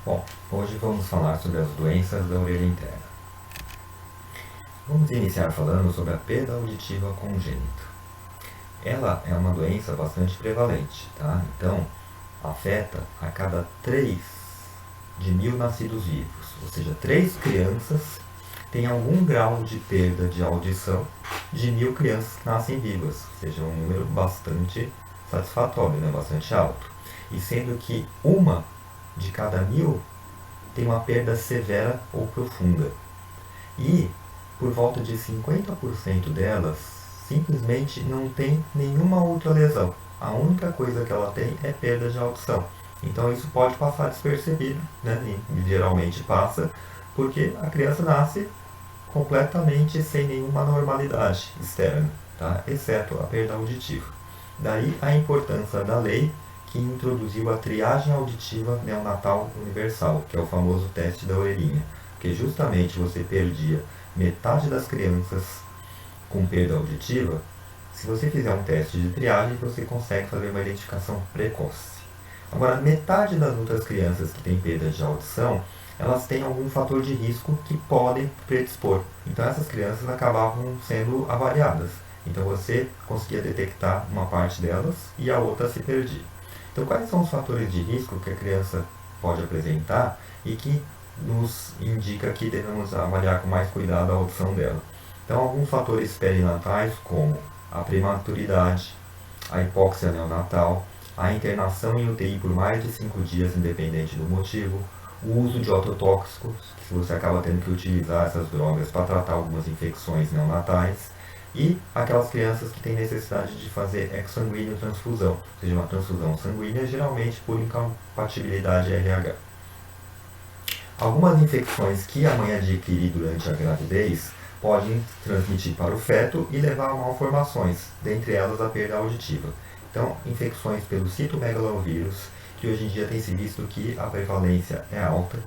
Bom, hoje vamos falar sobre as doenças da orelha interna. Vamos iniciar falando sobre a perda auditiva congênita. Ela é uma doença bastante prevalente, tá? Então, afeta a cada 3 de 1.000 nascidos vivos, ou seja, 3 crianças têm algum grau de perda de audição de 1.000 crianças que nascem vivas, ou seja, um número bastante satisfatório, né? Bastante alto. E sendo que uma de cada 1.000 tem uma perda severa ou profunda. E por volta de 50% delas simplesmente não tem nenhuma outra lesão. A única coisa que ela tem é perda de audição. Então isso pode passar despercebido, né? E geralmente passa, porque a criança nasce completamente sem nenhuma normalidade externa, tá? Exceto a perda auditiva. Daí a importância da lei que introduziu a triagem auditiva neonatal universal, que é o famoso teste da orelhinha, porque justamente você perdia metade das crianças com perda auditiva. Se você fizer um teste de triagem, você consegue fazer uma identificação precoce. Agora, metade das outras crianças que têm perda de audição, elas têm algum fator de risco que podem predispor. Então essas crianças acabavam sendo avaliadas. Então você conseguia detectar uma parte delas e a outra se perdia. Então quais são os fatores de risco que a criança pode apresentar e que nos indica que devemos avaliar com mais cuidado a audição dela? Então alguns fatores perinatais como a prematuridade, a hipóxia neonatal, a internação em UTI por mais de 5 dias independente do motivo, o uso de ototóxicos, que você acaba tendo que utilizar essas drogas para tratar algumas infecções neonatais, e aquelas crianças que têm necessidade de fazer exsanguíneo transfusão, ou seja, uma transfusão sanguínea, geralmente por incompatibilidade RH. Algumas infecções que a mãe adquire durante a gravidez podem transmitir para o feto e levar a malformações, dentre elas a perda auditiva. Então, infecções pelo citomegalovírus, que hoje em dia tem se visto que a prevalência é alta,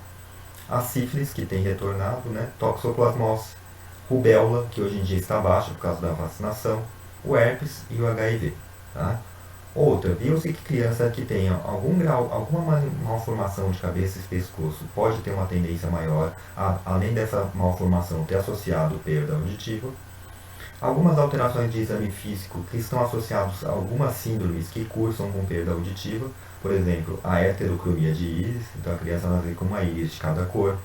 a sífilis, que tem retornado, né? Toxoplasmose, rubéola, que hoje em dia está baixa por causa da vacinação, o herpes e o HIV. Tá? Outra, viu-se que criança que tenha algum grau, alguma malformação de cabeça e pescoço pode ter uma tendência maior, além dessa malformação ter associado perda auditiva. Algumas alterações de exame físico que estão associadas a algumas síndromes que cursam com perda auditiva, por exemplo, a heterocromia de íris, então a criança nasce com uma íris de cada cor,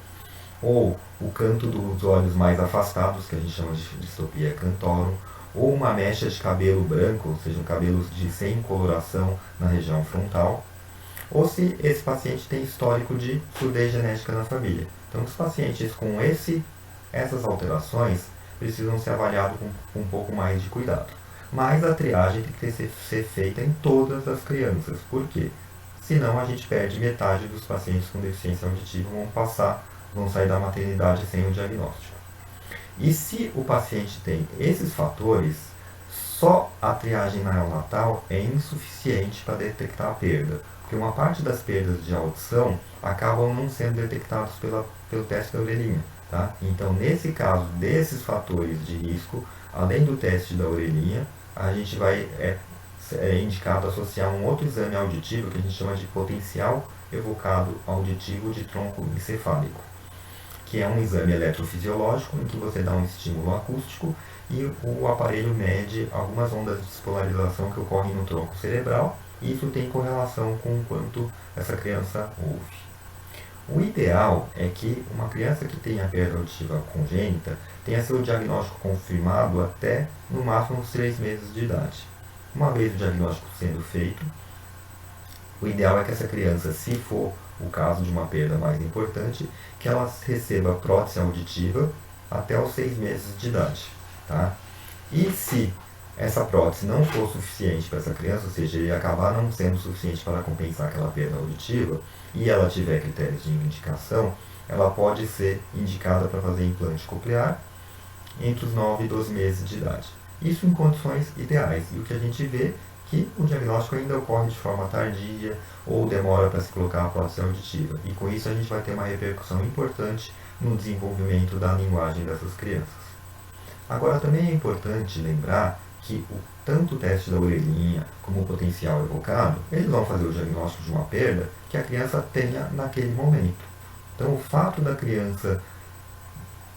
ou o canto dos olhos mais afastados, que a gente chama de distopia cantorum, ou uma mecha de cabelo branco, ou seja, um cabelo sem coloração na região frontal, ou se esse paciente tem histórico de surdez genética na família. Então, os pacientes com essas alterações precisam ser avaliados com um pouco mais de cuidado. Mas a triagem tem que ser feita em todas as crianças. Por quê? Senão a gente perde metade dos pacientes com deficiência auditiva, vão sair da maternidade sem o diagnóstico. E se o paciente tem esses fatores, só a triagem neonatal é insuficiente para detectar a perda, porque uma parte das perdas de audição acabam não sendo detectadas pelo teste da orelhinha. Tá? Então, nesse caso desses fatores de risco, além do teste da orelhinha, a gente é indicado associar um outro exame auditivo que a gente chama de potencial evocado auditivo de tronco encefálico, que é um exame eletrofisiológico em que você dá um estímulo acústico e o aparelho mede algumas ondas de despolarização que ocorrem no tronco cerebral, e isso tem correlação com o quanto essa criança ouve. O ideal é que uma criança que tenha perda auditiva congênita tenha seu diagnóstico confirmado até no máximo uns 3 meses de idade. Uma vez o diagnóstico sendo feito, o ideal é que essa criança, se for o caso de uma perda mais importante, que ela receba prótese auditiva até os 6 meses de idade. Tá? E se essa prótese não for suficiente para essa criança, ou seja, ele acabar não sendo suficiente para compensar aquela perda auditiva, e ela tiver critérios de indicação, ela pode ser indicada para fazer implante coclear entre os 9 e 12 meses de idade. Isso em condições ideais. E o que a gente vê é que o diagnóstico ainda ocorre de forma tardia ou demora para se colocar a prótese auditiva. E com isso a gente vai ter uma repercussão importante no desenvolvimento da linguagem dessas crianças. Agora também é importante lembrar que tanto o teste da orelhinha como o potencial evocado, eles vão fazer o diagnóstico de uma perda que a criança tenha naquele momento. Então, o fato da criança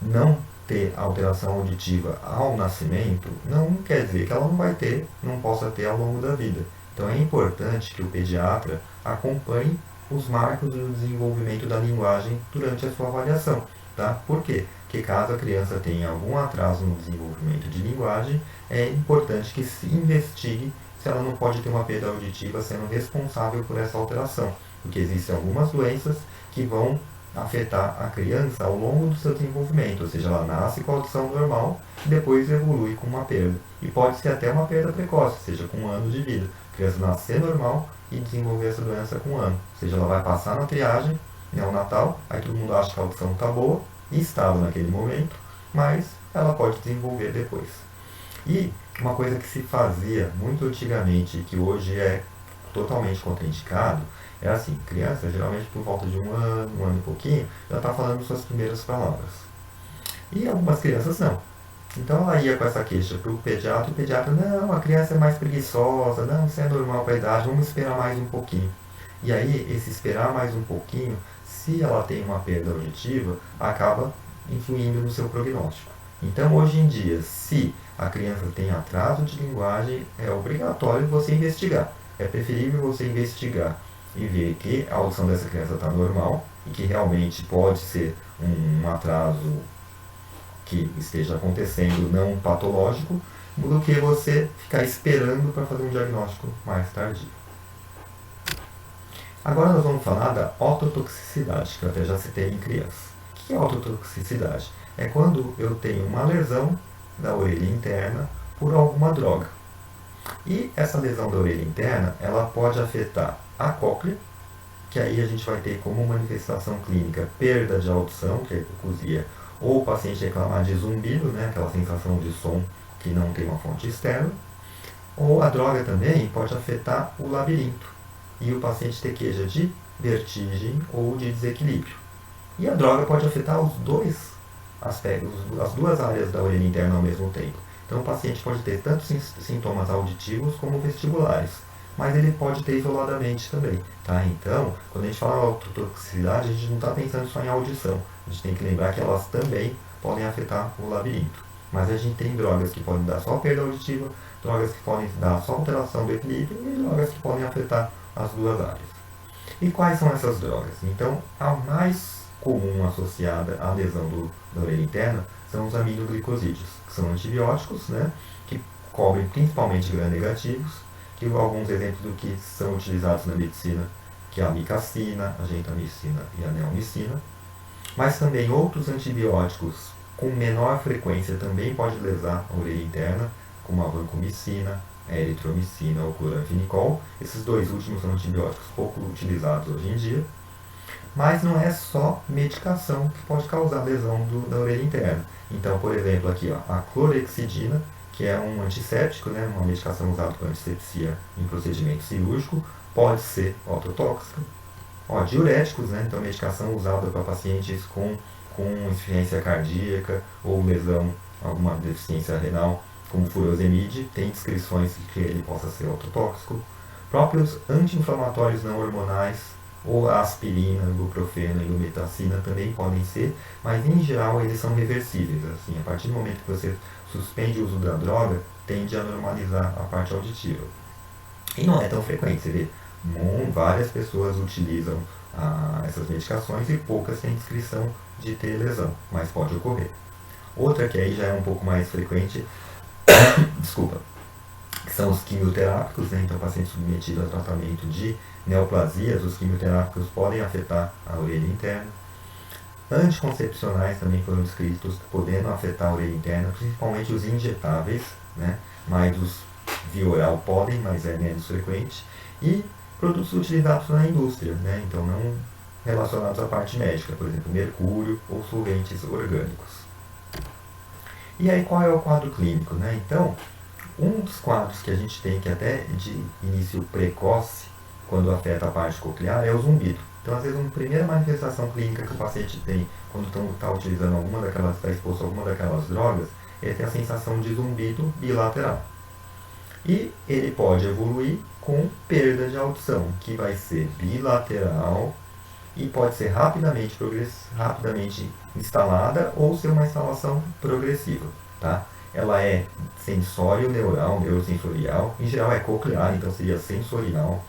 não ter alteração auditiva ao nascimento não quer dizer que ela não vai ter, não possa ter ao longo da vida. Então, é importante que o pediatra acompanhe os marcos do desenvolvimento da linguagem durante a sua avaliação. Tá? Por quê? Porque caso a criança tenha algum atraso no desenvolvimento de linguagem, é importante que se investigue se ela não pode ter uma perda auditiva sendo responsável por essa alteração, porque existem algumas doenças que vão afetar a criança ao longo do seu desenvolvimento, ou seja, ela nasce com a audição normal e depois evolui com uma perda. E pode ser até uma perda precoce, ou seja, com 1 ano de vida. A criança nascer normal e desenvolver essa doença com 1 ano. Ou seja, ela vai passar na triagem neonatal, aí todo mundo acha que a audição está boa e estava naquele momento, mas ela pode desenvolver depois. E uma coisa que se fazia muito antigamente, que hoje é totalmente contraindicado, é assim, criança geralmente por volta de 1 ano e pouquinho, já está falando suas primeiras palavras. E algumas crianças não. Então ela ia com essa queixa para o pediatra, e o pediatra, não, a criança é mais preguiçosa, não, isso é normal para a idade, vamos esperar mais um pouquinho. E aí, esse esperar mais um pouquinho, se ela tem uma perda auditiva, acaba influindo no seu prognóstico. Então, hoje em dia, se a criança tem atraso de linguagem, é obrigatório você investigar. É preferível você investigar e ver que a audição dessa criança está normal e que realmente pode ser um atraso que esteja acontecendo não patológico, do que você ficar esperando para fazer um diagnóstico mais tardio. Agora nós vamos falar da ototoxicidade, que eu até já citei em criança. O que é ototoxicidade? É quando eu tenho uma lesão da orelha interna por alguma droga. E essa lesão da orelha interna, ela pode afetar a cóclea, que aí a gente vai ter como manifestação clínica perda de audição, que é hipoacusia, ou o paciente reclamar de zumbido, né, aquela sensação de som que não tem uma fonte externa, ou a droga também pode afetar o labirinto, e o paciente ter queixa de vertigem ou de desequilíbrio. E a droga pode afetar os dois aspectos, as duas áreas da orelha interna ao mesmo tempo. Então o paciente pode ter tanto sintomas auditivos como vestibulares, mas ele pode ter isoladamente também. Tá? Então, quando a gente fala em ototoxicidade, a gente não está pensando só em audição. A gente tem que lembrar que elas também podem afetar o labirinto. Mas a gente tem drogas que podem dar só perda auditiva, drogas que podem dar só alteração do equilíbrio e drogas que podem afetar as duas áreas. E quais são essas drogas? Então, a mais comum associada à lesão da orelha interna são os aminoglicosídeos, que são antibióticos, né, que cobrem principalmente gram-negativos, que alguns exemplos do que são utilizados na medicina, que é a amicacina, a gentamicina e a neomicina, mas também outros antibióticos com menor frequência também pode lesar a orelha interna, como a vancomicina, a eritromicina ou cloranfenicol. Esses dois últimos são antibióticos pouco utilizados hoje em dia. Mas não é só medicação que pode causar lesão da orelha interna. Então, por exemplo, aqui ó, a clorexidina, que é um antisséptico, né, uma medicação usada para antisepsia em procedimento cirúrgico, pode ser ototóxica. Ó, diuréticos, né, então medicação usada para pacientes com insuficiência cardíaca ou lesão, alguma deficiência renal, como furosemide, tem descrições de que ele possa ser ototóxico. Próprios anti-inflamatórios não hormonais, ou a aspirina, ibuprofeno e metacina também podem ser, mas em geral eles são reversíveis. Assim, a partir do momento que você suspende o uso da droga, tende a normalizar a parte auditiva. E não é tão frequente, você vê, várias pessoas utilizam essas medicações e poucas têm descrição de ter lesão, mas pode ocorrer. Outra que aí já é um pouco mais frequente, desculpa, que são os quimioterápicos, né? Então, paciente submetido a tratamento de neoplasias, os quimioterápicos podem afetar a orelha interna. Anticoncepcionais também foram descritos podendo afetar a orelha interna, principalmente os injetáveis, né? Mas os via oral podem, mas é menos frequente. E produtos utilizados na indústria, né? Então não relacionados à parte médica, por exemplo, mercúrio ou solventes orgânicos. E aí qual é o quadro clínico, né? Então, um dos quadros que a gente tem que até de início precoce, quando afeta a parte coclear, é o zumbido. Então, às vezes, uma primeira manifestação clínica que o paciente tem quando está utilizando está exposto a alguma daquelas drogas, ele tem a sensação de zumbido bilateral. E ele pode evoluir com perda de audição, que vai ser bilateral e pode ser rapidamente instalada ou ser uma instalação progressiva, tá? Ela é sensório-neural, neurosensorial, em geral é coclear, então seria sensorial.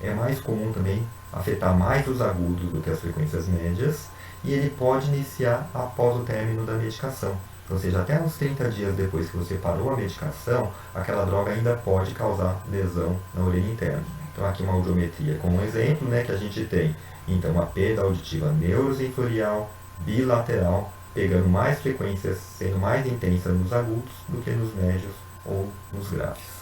É mais comum também afetar mais os agudos do que as frequências médias e ele pode iniciar após o término da medicação. Ou seja, até uns 30 dias depois que você parou a medicação, aquela droga ainda pode causar lesão na orelha interna. Então aqui uma audiometria como exemplo, né, que a gente tem. Então uma perda auditiva neurosensorial, bilateral, pegando mais frequências, sendo mais intensa nos agudos do que nos médios ou nos graves.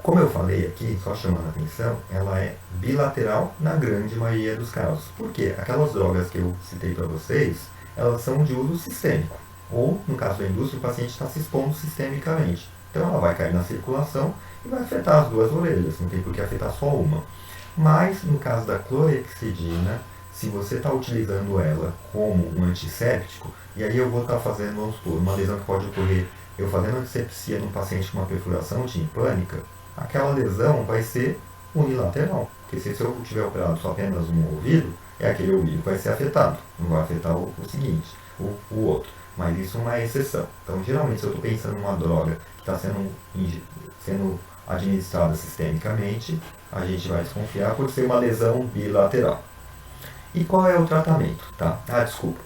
Como eu falei aqui, só chamando a atenção, ela é bilateral na grande maioria dos casos. Por quê? Aquelas drogas que eu citei para vocês, elas são de uso sistêmico. Ou, no caso da indústria, o paciente está se expondo sistemicamente. Então ela vai cair na circulação e vai afetar as duas orelhas, não tem por que afetar só uma. Mas, no caso da clorexidina, se você está utilizando ela como um antisséptico, e aí eu vou estar fazendo, vamos supor, uma lesão que pode ocorrer, eu fazendo antissepsia num paciente com uma perfuração timpânica, aquela lesão vai ser unilateral. Porque se eu tiver operado só apenas um ouvido, é aquele ouvido que vai ser afetado, não vai afetar o seguinte, o outro. Mas isso é uma exceção. Então, geralmente, se eu estou pensando em uma droga que está sendo administrada sistemicamente, a gente vai desconfiar por ser uma lesão bilateral. E qual é o tratamento? Tá? Desculpa.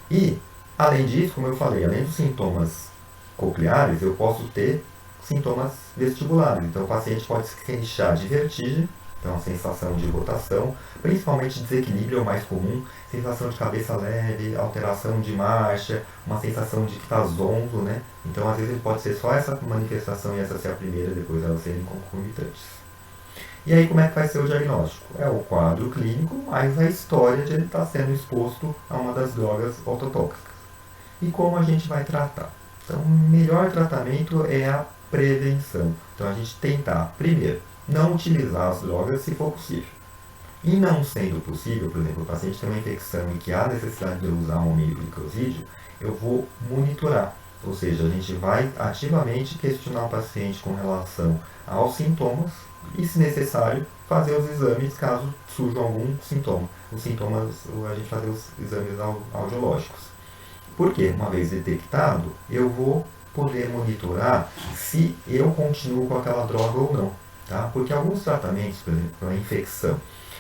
E, além disso, como eu falei, além dos sintomas cocleares, eu posso ter sintomas vestibulares. Então, o paciente pode se queixar de vertigem, então a sensação de rotação, principalmente desequilíbrio é o mais comum, sensação de cabeça leve, alteração de marcha, uma sensação de que está zonzo, né? Então, às vezes, ele pode ser só essa manifestação e essa ser a primeira, depois elas serem concomitantes. E aí, como é que vai ser o diagnóstico? É o quadro clínico, mais a história de ele estar sendo exposto a uma das drogas ototóxicas. E como a gente vai tratar? Então, o melhor tratamento é a prevenção. Então, a gente tentar, primeiro, não utilizar as drogas se for possível. E não sendo possível, por exemplo, o paciente tem uma infecção e que há necessidade de usar um omeprazolídeo, eu vou monitorar. Ou seja, a gente vai ativamente questionar o paciente com relação aos sintomas e, se necessário, fazer os exames caso surja algum sintoma. Os sintomas, a gente fazer os exames audiológicos. Porque, uma vez detectado, eu vou poder monitorar se eu continuo com aquela droga ou não. Tá? Porque alguns tratamentos, por exemplo, para infecção,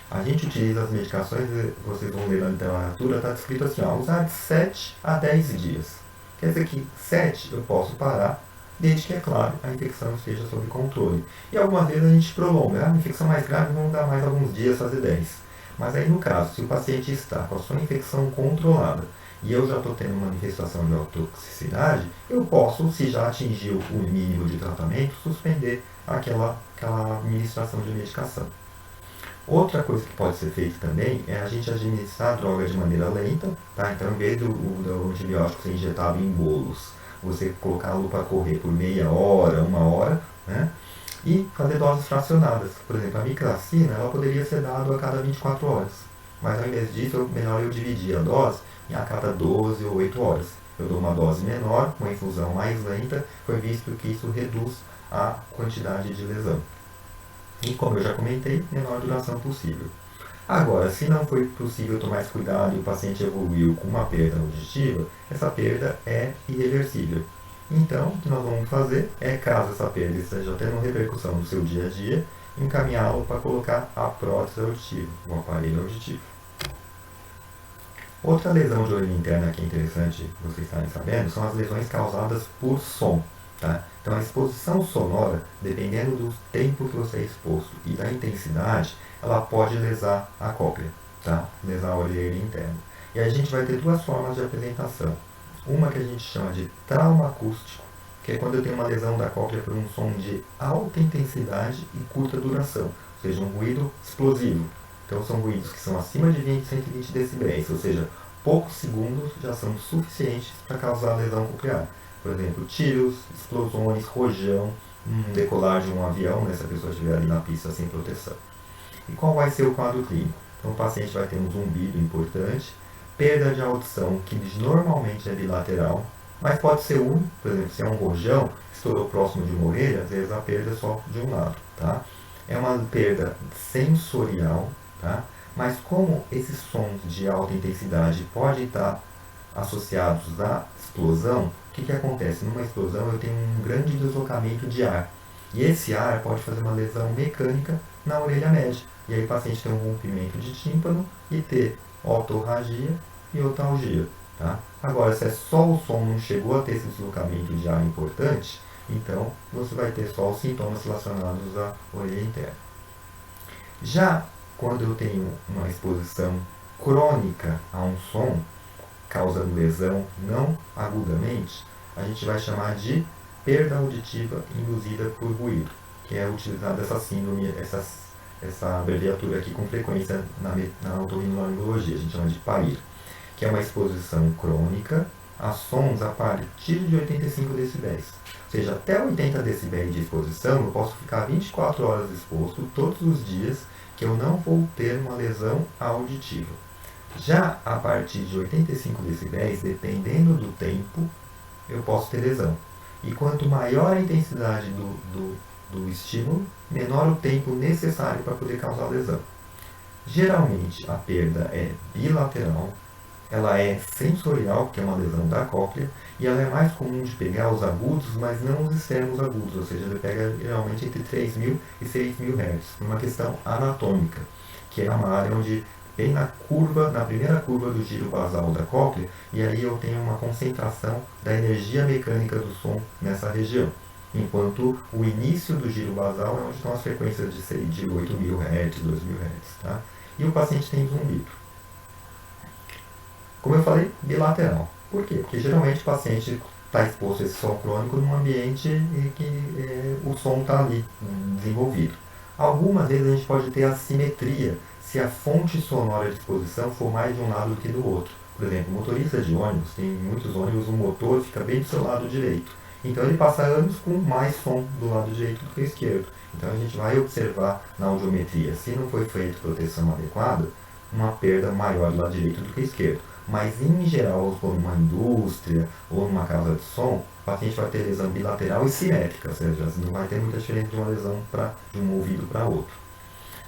a gente utiliza as medicações, vocês vão ler na literatura, está descrito assim, usar de 7 a 10 dias. Quer dizer que 7 eu posso parar, desde que, é claro, a infecção esteja sob controle. E algumas vezes a gente prolonga, a infecção mais grave vamos dar mais alguns dias, fazer 10. Mas aí no caso, se o paciente está com a sua infecção controlada, e eu já estou tendo manifestação de autotoxicidade, eu posso, se já atingiu o mínimo de tratamento, suspender aquela administração de medicação. Outra coisa que pode ser feita também é a gente administrar a droga de maneira lenta, tá? Então, em vez do antibiótico ser injetado em bolos, você colocá-lo para correr por meia hora, uma hora, né? E fazer doses fracionadas. Por exemplo, a micracina, ela poderia ser dada a cada 24 horas. Mas ao invés disso, melhor eu dividir a dose a cada 12 ou 8 horas. Eu dou uma dose menor, uma infusão mais lenta, foi visto que isso reduz a quantidade de lesão. E como eu já comentei, menor duração possível. Agora, se não foi possível tomar esse cuidado e o paciente evoluiu com uma perda auditiva, essa perda é irreversível. Então, o que nós vamos fazer é, caso essa perda esteja tendo repercussão no seu dia a dia, encaminhá-lo para colocar a prótese auditiva, o aparelho auditivo. Outra lesão de orelha interna que é interessante vocês estarem sabendo são as lesões causadas por som. Tá? Então a exposição sonora, dependendo do tempo que você é exposto e da intensidade, ela pode lesar a cóclea, tá? Lesar a orelha interna. E aí a gente vai ter duas formas de apresentação. Uma que a gente chama de trauma acústico, que é quando eu tenho uma lesão da cóclea por um som de alta intensidade e curta duração, ou seja, um ruído explosivo. Então são ruídos que são acima de 20 a 120 decibéis, ou seja, poucos segundos já são suficientes para causar lesão coclear. Por exemplo, tiros, explosões, rojão, decolar de um avião, né, se a pessoa estiver ali na pista sem proteção. E qual vai ser o quadro clínico? Então o paciente vai ter um zumbido importante, perda de audição, que normalmente é bilateral, Mas pode ser único, por exemplo, se é um rojão, estourou próximo de uma orelha, às vezes a perda é só de um lado, tá? É uma perda sensorial, tá? Mas como esses sons de alta intensidade podem estar associados à explosão, o que acontece? Numa explosão eu tenho um grande deslocamento de ar. E esse ar pode fazer uma lesão mecânica na orelha média. E aí o paciente tem um rompimento de tímpano e ter otorragia e otalgia. Tá? Agora, se é só o som, não chegou a ter esse deslocamento de ar importante, então você vai ter só os sintomas relacionados à orelha interna. Já quando eu tenho uma exposição crônica a um som, causando lesão não agudamente, a gente vai chamar de perda auditiva induzida por ruído, que é utilizada essa síndrome, essa abreviatura aqui com frequência na otorrinolaringologia, a gente chama de PAIR, que é uma exposição crônica a sons a partir de 85 decibéis. Ou seja, até 80 decibéis de exposição eu posso ficar 24 horas exposto todos os dias que eu não vou ter uma lesão auditiva. Já a partir de 85 decibéis, dependendo do tempo, eu posso ter lesão. E quanto maior a intensidade do estímulo, menor o tempo necessário para poder causar lesão. Geralmente a perda é bilateral, ela é sensorial, que é uma lesão da cóclea, e ela é mais comum de pegar os agudos, mas não os externos agudos, ou seja, ele pega geralmente entre 3.000 e 6.000 Hz, por uma questão anatômica, que é uma área onde bem na primeira curva do giro basal da cóclea, e aí eu tenho uma concentração da energia mecânica do som nessa região. Enquanto o início do giro basal é onde estão as frequências de 8.000 Hz, 2.000 Hz. Tá? E o paciente tem zumbido. Como eu falei, bilateral. Por quê? Porque geralmente o paciente está exposto a esse som crônico num ambiente em que o som está ali desenvolvido. Algumas vezes a gente pode ter assimetria se a fonte sonora de exposição for mais de um lado do que do outro. Por exemplo, motorista de ônibus, tem muitos ônibus, o motor fica bem do seu lado direito. Então ele passa anos com mais som do lado direito do que esquerdo. Então a gente vai observar na audiometria, se não foi feita proteção adequada, uma perda maior do lado direito do que esquerdo. Mas em geral, ou numa indústria ou numa casa de som, o paciente vai ter lesão bilateral e simétrica, ou seja, não vai ter muita diferença de uma lesão de um ouvido para outro.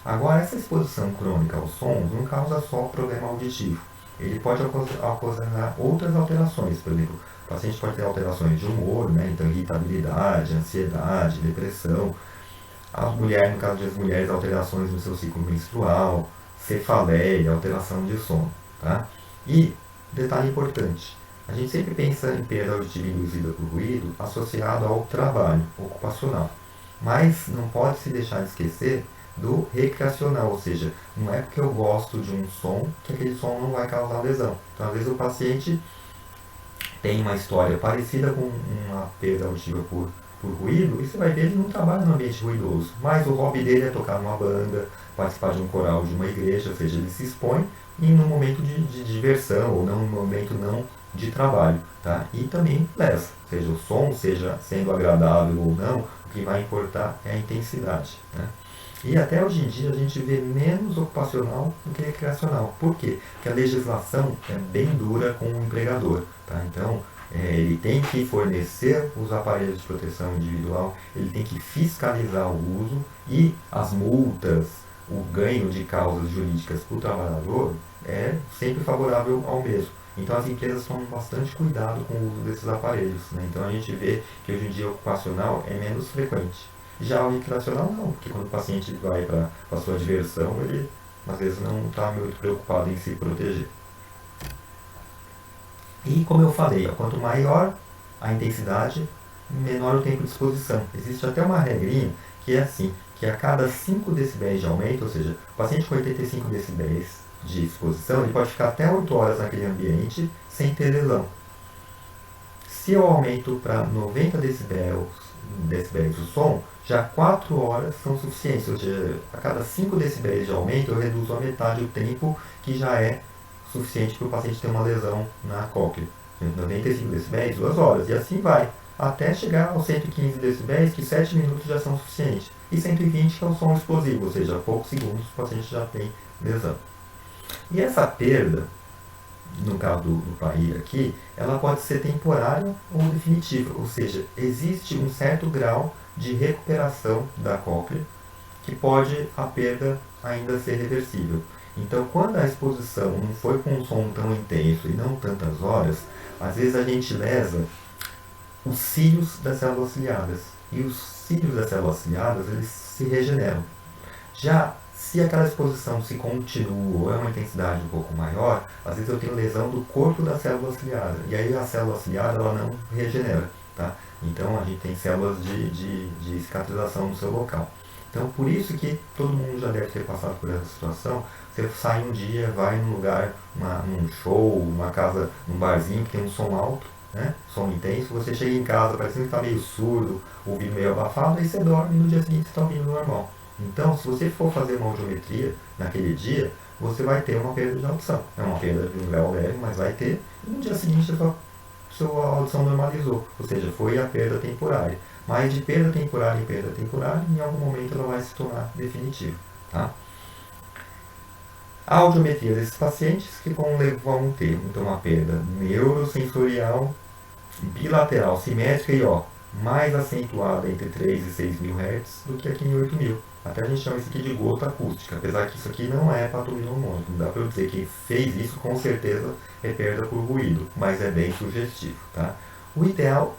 Agora, essa exposição crônica aos sons não causa só problema auditivo. Ele pode ocasionar outras alterações, por exemplo, o paciente pode ter alterações de humor, né? Então irritabilidade, ansiedade, depressão. No caso das mulheres, alterações no seu ciclo menstrual, cefaleia, alteração de sono. Tá? E, detalhe importante, a gente sempre pensa em perda auditiva induzida por ruído associado ao trabalho ocupacional. Mas não pode se deixar de esquecer do recreacional, ou seja, não é porque eu gosto de um som que aquele som não vai causar lesão. Então, às vezes o paciente tem uma história parecida com uma perda auditiva por ruído, e você vai ver ele não trabalha num ambiente ruidoso, mas o hobby dele é tocar numa banda, participar de um coral de uma igreja, ou seja, ele se expõe em um momento de diversão, ou não num momento não de trabalho, tá? E também lesa, seja o som, seja sendo agradável ou não, o que vai importar é a intensidade, né? E até hoje em dia a gente vê menos ocupacional do que recreacional. Por quê? Porque a legislação é bem dura com o empregador, tá? Então, ele tem que fornecer os aparelhos de proteção individual, ele tem que fiscalizar o uso e as multas, o ganho de causas jurídicas para o trabalhador é sempre favorável ao mesmo. Então as empresas tomam bastante cuidado com o uso desses aparelhos, né? Então a gente vê que hoje em dia o ocupacional é menos frequente. Já o recreacional não, porque quando o paciente vai para a sua diversão, ele às vezes não está muito preocupado em se proteger. E como eu falei, quanto maior a intensidade, menor o tempo de exposição. Existe até uma regrinha que é assim, que a cada 5 decibéis de aumento, ou seja, o paciente com 85 decibéis de exposição, ele pode ficar até 8 horas naquele ambiente sem ter lesão. Se eu aumento para 90 decibéis o som, já 4 horas são suficientes, ou seja, a cada 5 decibéis de aumento eu reduzo a metade o tempo que já é suficiente para o paciente ter uma lesão na cóclea. 95 decibéis, 2 horas, e assim vai, até chegar aos 115 decibéis, que 7 minutos já são suficientes. E 120 que é o som explosivo, ou seja, a poucos segundos o paciente já tem lesão. E essa perda no caso do PAI aqui, ela pode ser temporária ou definitiva, ou seja, existe um certo grau de recuperação da cóclea que pode a perda ainda ser reversível. Então, quando a exposição não foi com um som tão intenso e não tantas horas, às vezes a gente lesa os cílios das células ciliadas. E os cílios das células ciliadas, eles se regeneram. Já se aquela exposição se continua ou é uma intensidade um pouco maior, às vezes eu tenho lesão do corpo da célula ciliada. E aí a célula ciliada ela não regenera. Tá? Então a gente tem células de cicatrização no seu local. Então por isso que todo mundo já deve ter passado por essa situação. Você sai um dia, vai num lugar, num show, numa casa, num barzinho que tem um som alto, né? Som intenso, você chega em casa parecendo que está meio surdo, ouvindo meio abafado, aí você dorme e no dia seguinte você está ouvindo normal. Então, se você for fazer uma audiometria naquele dia, você vai ter uma perda de audição. É uma perda de um grau leve, mas vai ter, e no dia seguinte a sua audição normalizou, ou seja, foi a perda temporária. Mas de perda temporária em perda temporária, em algum momento ela vai se tornar definitiva. Tá? A audiometria desses pacientes que vão ter então, uma perda neurosensorial bilateral, simétrica e mais acentuada entre 3 e 6 mil Hz do que aqui em 8.000. Até a gente chama isso aqui de gota acústica, apesar que isso aqui não é patognomônico. Não dá para eu dizer que fez isso, com certeza é perda por ruído, mas é bem sugestivo. Tá? O ideal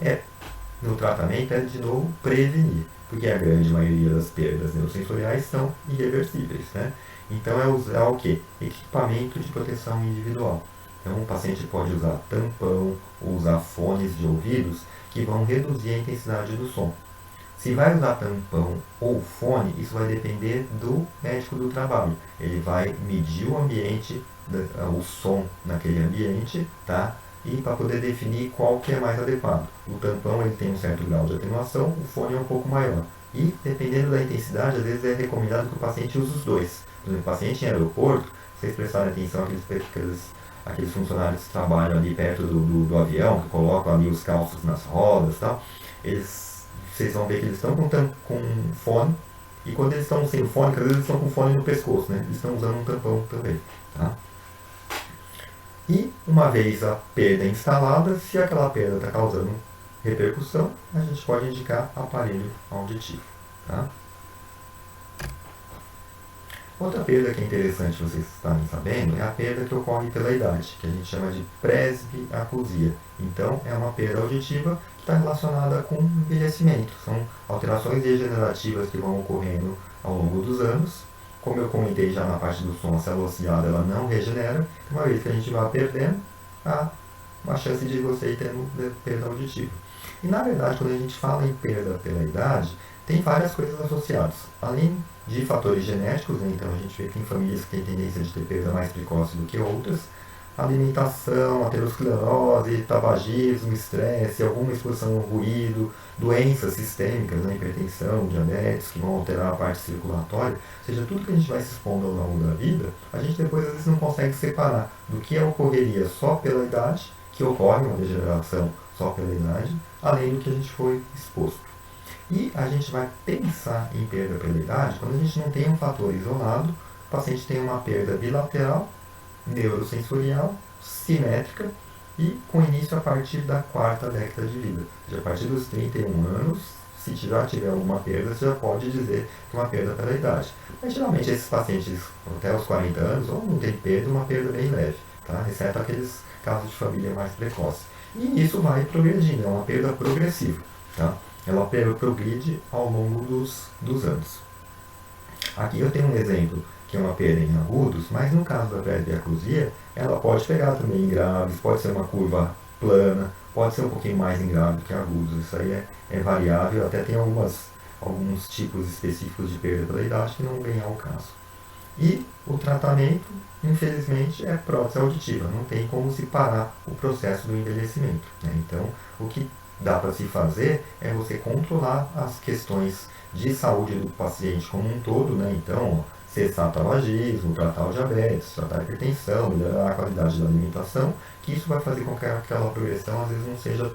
no tratamento é, de novo, prevenir, porque a grande maioria das perdas neurosensoriais são irreversíveis. Né? Então é usar o quê? Equipamento de proteção individual. Então o paciente pode usar tampão ou usar fones de ouvidos que vão reduzir a intensidade do som. Se vai usar tampão ou fone, isso vai depender do médico do trabalho. Ele vai medir o ambiente, o som naquele ambiente, tá? E para poder definir qual que é mais adequado. O tampão ele tem um certo grau de atenuação, o fone é um pouco maior. E dependendo da intensidade, às vezes é recomendado que o paciente use os dois. Por exemplo, o paciente em aeroporto, vocês prestarem atenção aqueles funcionários que trabalham ali perto do avião, que colocam ali os calços nas rodas e tal, vocês vão ver que eles estão com fone, e quando eles estão sem o fone, às vezes eles estão com fone no pescoço, né? Eles estão usando um tampão também. Tá? E uma vez a perda instalada, se aquela perda está causando repercussão, a gente pode indicar aparelho auditivo. Tá? Outra perda que é interessante vocês estarem sabendo é a perda que ocorre pela idade, que a gente chama de presbiaclusia. Então, é uma perda auditiva que está relacionada com envelhecimento. São alterações degenerativas que vão ocorrendo ao longo dos anos. Como eu comentei já na parte do som, a célula ciliada ela não regenera. Uma vez que a gente vai perdendo, há uma chance de você ir tendo perda auditiva. E, na verdade, quando a gente fala em perda pela idade, tem várias coisas associadas. Além de fatores genéticos, né? Então a gente vê que tem famílias que têm tendência de ter perda mais precoce do que outras, alimentação, aterosclerose, tabagismo, estresse, alguma exposição ao ruído, doenças sistêmicas, né? Hipertensão, diabetes, que vão alterar a parte circulatória, ou seja, tudo que a gente vai se expondo ao longo da vida, a gente depois às vezes não consegue separar do que ocorreria só pela idade, que ocorre uma degeneração só pela idade, além do que a gente foi exposto. E a gente vai pensar em perda pela idade quando a gente não tem um fator isolado, o paciente tem uma perda bilateral, neurosensorial, simétrica e com início a partir da 4ª década de vida. Ou seja, a partir dos 31 anos, se já tiver alguma perda, você já pode dizer que é uma perda pela idade. Mas geralmente esses pacientes até os 40 anos ou não tem perda, uma perda bem leve, tá? Exceto aqueles casos de família mais precoce. E isso vai progredindo, é uma perda progressiva. Tá? Ela progride ao longo dos anos. Aqui eu tenho um exemplo que é uma perda em agudos, mas no caso da presbiaclusia, ela pode pegar também em graves, pode ser uma curva plana, pode ser um pouquinho mais em grave que agudos. Isso aí é variável, até tem alguns tipos específicos de perda pela idade que não vem ao caso. E o tratamento, infelizmente, é prótese auditiva, não tem como se parar o processo do envelhecimento. Né? Então, o que dá para se fazer é você controlar as questões de saúde do paciente como um todo, né? Então, cessar tabagismo, tratar o diabetes, tratar a hipertensão, melhorar a qualidade da alimentação, que isso vai fazer com que aquela progressão às vezes não seja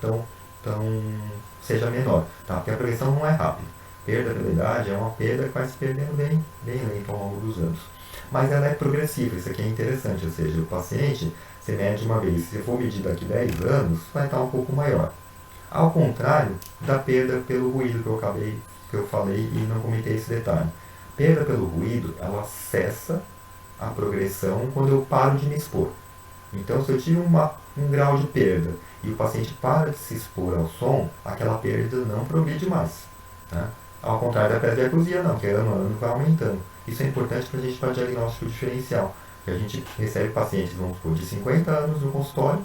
seja menor, tá? Porque a progressão não é rápida. Perda pela idade é uma perda que vai se perdendo bem lento ao longo dos anos. Mas ela é progressiva, isso aqui é interessante, ou seja, o paciente, você mede uma vez, se for medir daqui 10 anos, vai estar um pouco maior. Ao contrário da perda pelo ruído que eu falei e não comentei esse detalhe. Perda pelo ruído, ela cessa a progressão quando eu paro de me expor. Então, se eu tive um grau de perda e o paciente para de se expor ao som, aquela perda não progride mais. Tá? Ao contrário da presbiacusia, não, que ano a ano vai aumentando. Isso é importante para a gente para diagnóstico diferencial. Que a gente recebe pacientes, vamos supor, de 50 anos no consultório,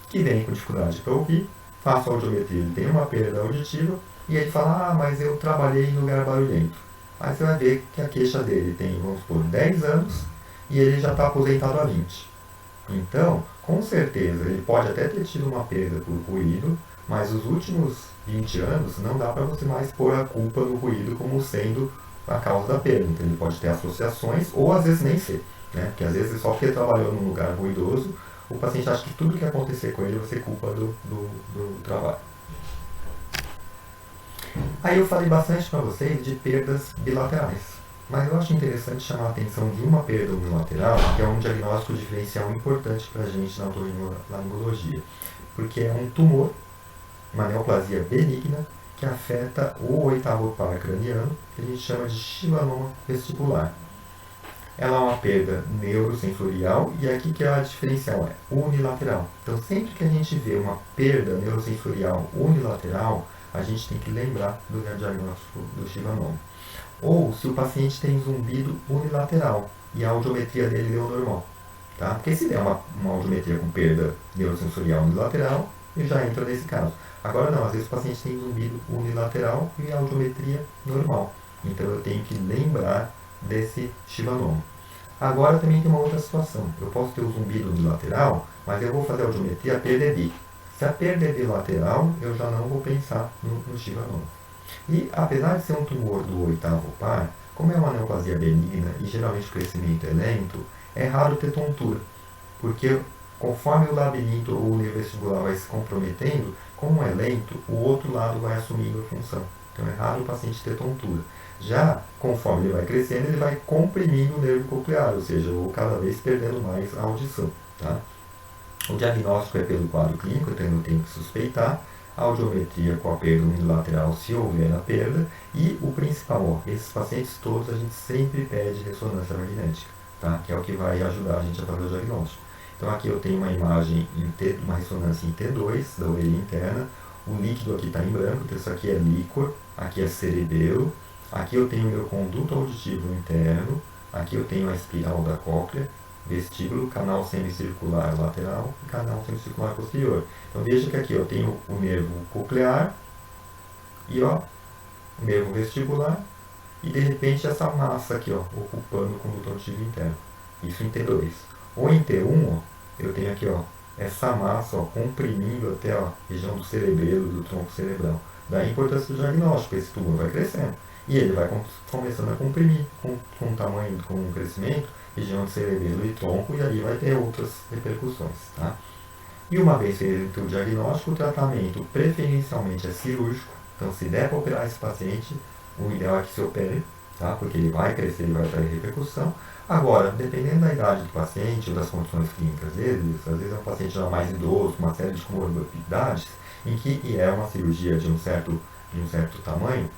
que vêm com dificuldade para ouvir, faço audiometria, ele tem uma perda auditiva, e ele fala, mas eu trabalhei em lugar barulhento. Aí você vai ver que a queixa dele tem, vamos supor, 10 anos, e ele já está aposentado há 20. Então, com certeza, ele pode até ter tido uma perda por ruído, mas os últimos 20 anos não dá para você mais pôr a culpa do ruído como sendo a causa da perda. Então, ele pode ter associações, ou às vezes nem ser. Né? Porque às vezes só porque ele trabalhou num lugar ruidoso, o paciente acha que tudo que acontecer com ele vai ser culpa do trabalho. Aí eu falei bastante para vocês de perdas bilaterais. Mas eu acho interessante chamar a atenção de uma perda unilateral, que é um diagnóstico diferencial importante para a gente na otorrinolaringologia. Porque é um tumor, uma neoplasia benigna, que afeta o oitavo par craniano, que a gente chama de chivanoma vestibular. Ela é uma perda neurosensorial e aqui que a diferencial é unilateral. Então, sempre que a gente vê uma perda neurosensorial unilateral, a gente tem que lembrar do diagnóstico do chivanoma. Ou se o paciente tem zumbido unilateral e a audiometria dele deu normal. Tá? Porque se der uma audiometria com perda neurosensorial unilateral, ele já entra nesse caso. Agora não, às vezes o paciente tem zumbido unilateral e a audiometria normal. Então eu tenho que lembrar desse chivanoma. Agora também tem uma outra situação. Eu posso ter o zumbido unilateral, mas eu vou fazer a audiometria, a perda é bi. Se a perda é bilateral, eu já não vou pensar no chivanoma. E apesar de ser um tumor do oitavo par, como é uma neoplasia benigna e geralmente o crescimento é lento, é raro ter tontura. Porque conforme o labirinto ou o nervo vestibular vai se comprometendo, como é lento, o outro lado vai assumindo a função. Então é raro o paciente ter tontura. Já, conforme ele vai crescendo, ele vai comprimindo o nervo coclear, ou seja, ou cada vez perdendo mais a audição. Tá? O diagnóstico é pelo quadro clínico, então eu tenho que suspeitar, a audiometria com a perda unilateral, se houver a perda, e o principal, esses pacientes todos a gente sempre pede ressonância magnética, tá? Que é o que vai ajudar a gente a fazer o diagnóstico. Então aqui eu tenho uma imagem, uma ressonância em T2, da orelha interna, o líquido aqui está em branco, então isso aqui é líquor, aqui é cerebelo, aqui eu tenho o meu conduto auditivo interno, aqui eu tenho a espiral da cóclea, vestíbulo, canal semicircular lateral e canal semicircular posterior. Então veja que aqui eu tenho o nervo coclear e o nervo vestibular e de repente essa massa aqui ocupando o conduto auditivo interno. Isso em T2. Ou em T1 eu tenho aqui essa massa comprimindo até a região do cerebelo, do tronco cerebral. Daí a importância do diagnóstico, esse tumor vai crescendo. E ele vai começando a comprimir com tamanho, com o crescimento, região de cerebelo e tronco, e aí vai ter outras repercussões. Tá? E uma vez feito o diagnóstico, o tratamento preferencialmente é cirúrgico. Então, se der para operar esse paciente, o ideal é que se opere, tá? Porque ele vai crescer e vai ter repercussão. Agora, dependendo da idade do paciente ou das condições clínicas dele, às vezes é um paciente já mais idoso, com uma série de comorbidades, em que é uma cirurgia de um certo tamanho,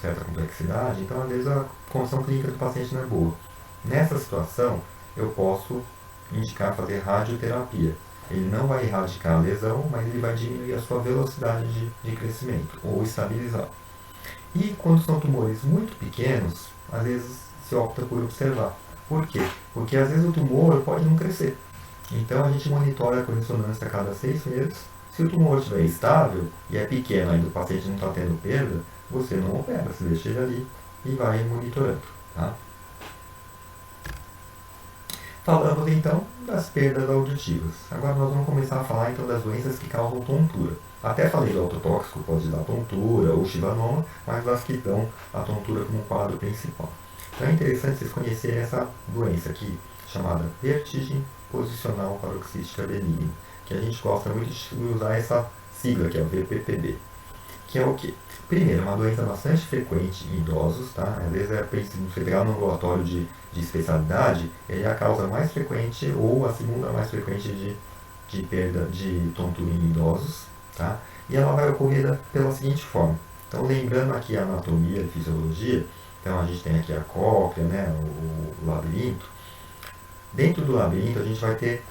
certa complexidade, então às vezes a condição clínica do paciente não é boa. Nessa situação, eu posso indicar fazer radioterapia. Ele não vai erradicar a lesão, mas ele vai diminuir a sua velocidade de crescimento, ou estabilizar. E quando são tumores muito pequenos, às vezes se opta por observar. Por quê? Porque às vezes o tumor pode não crescer. Então a gente monitora com ressonância a cada 6 meses. Se o tumor estiver estável e é pequeno, ainda o paciente não está tendo perda, você não opera, você deixa ele ali e vai monitorando. Tá? Falamos então das perdas auditivas. Agora nós vamos começar a falar então das doenças que causam tontura. Até falei do autotóxico, pode dar tontura ou chivanoma, mas das que dão a tontura como quadro principal. Então é interessante vocês conhecerem essa doença aqui, chamada vertigem posicional paroxística benigna, que a gente gosta muito de usar essa sigla, que é o VPPB. que é o quê? Primeiro, é uma doença bastante frequente em idosos, tá? Às vezes, se você pegar no ambulatório de especialidade, ele é a causa mais frequente ou a segunda mais frequente de perda de tontura em idosos, tá? E ela vai ocorrer pela seguinte forma. Então, lembrando aqui a anatomia e fisiologia, então a gente tem aqui a cóclea, né, o labirinto. Dentro do labirinto, a gente vai ter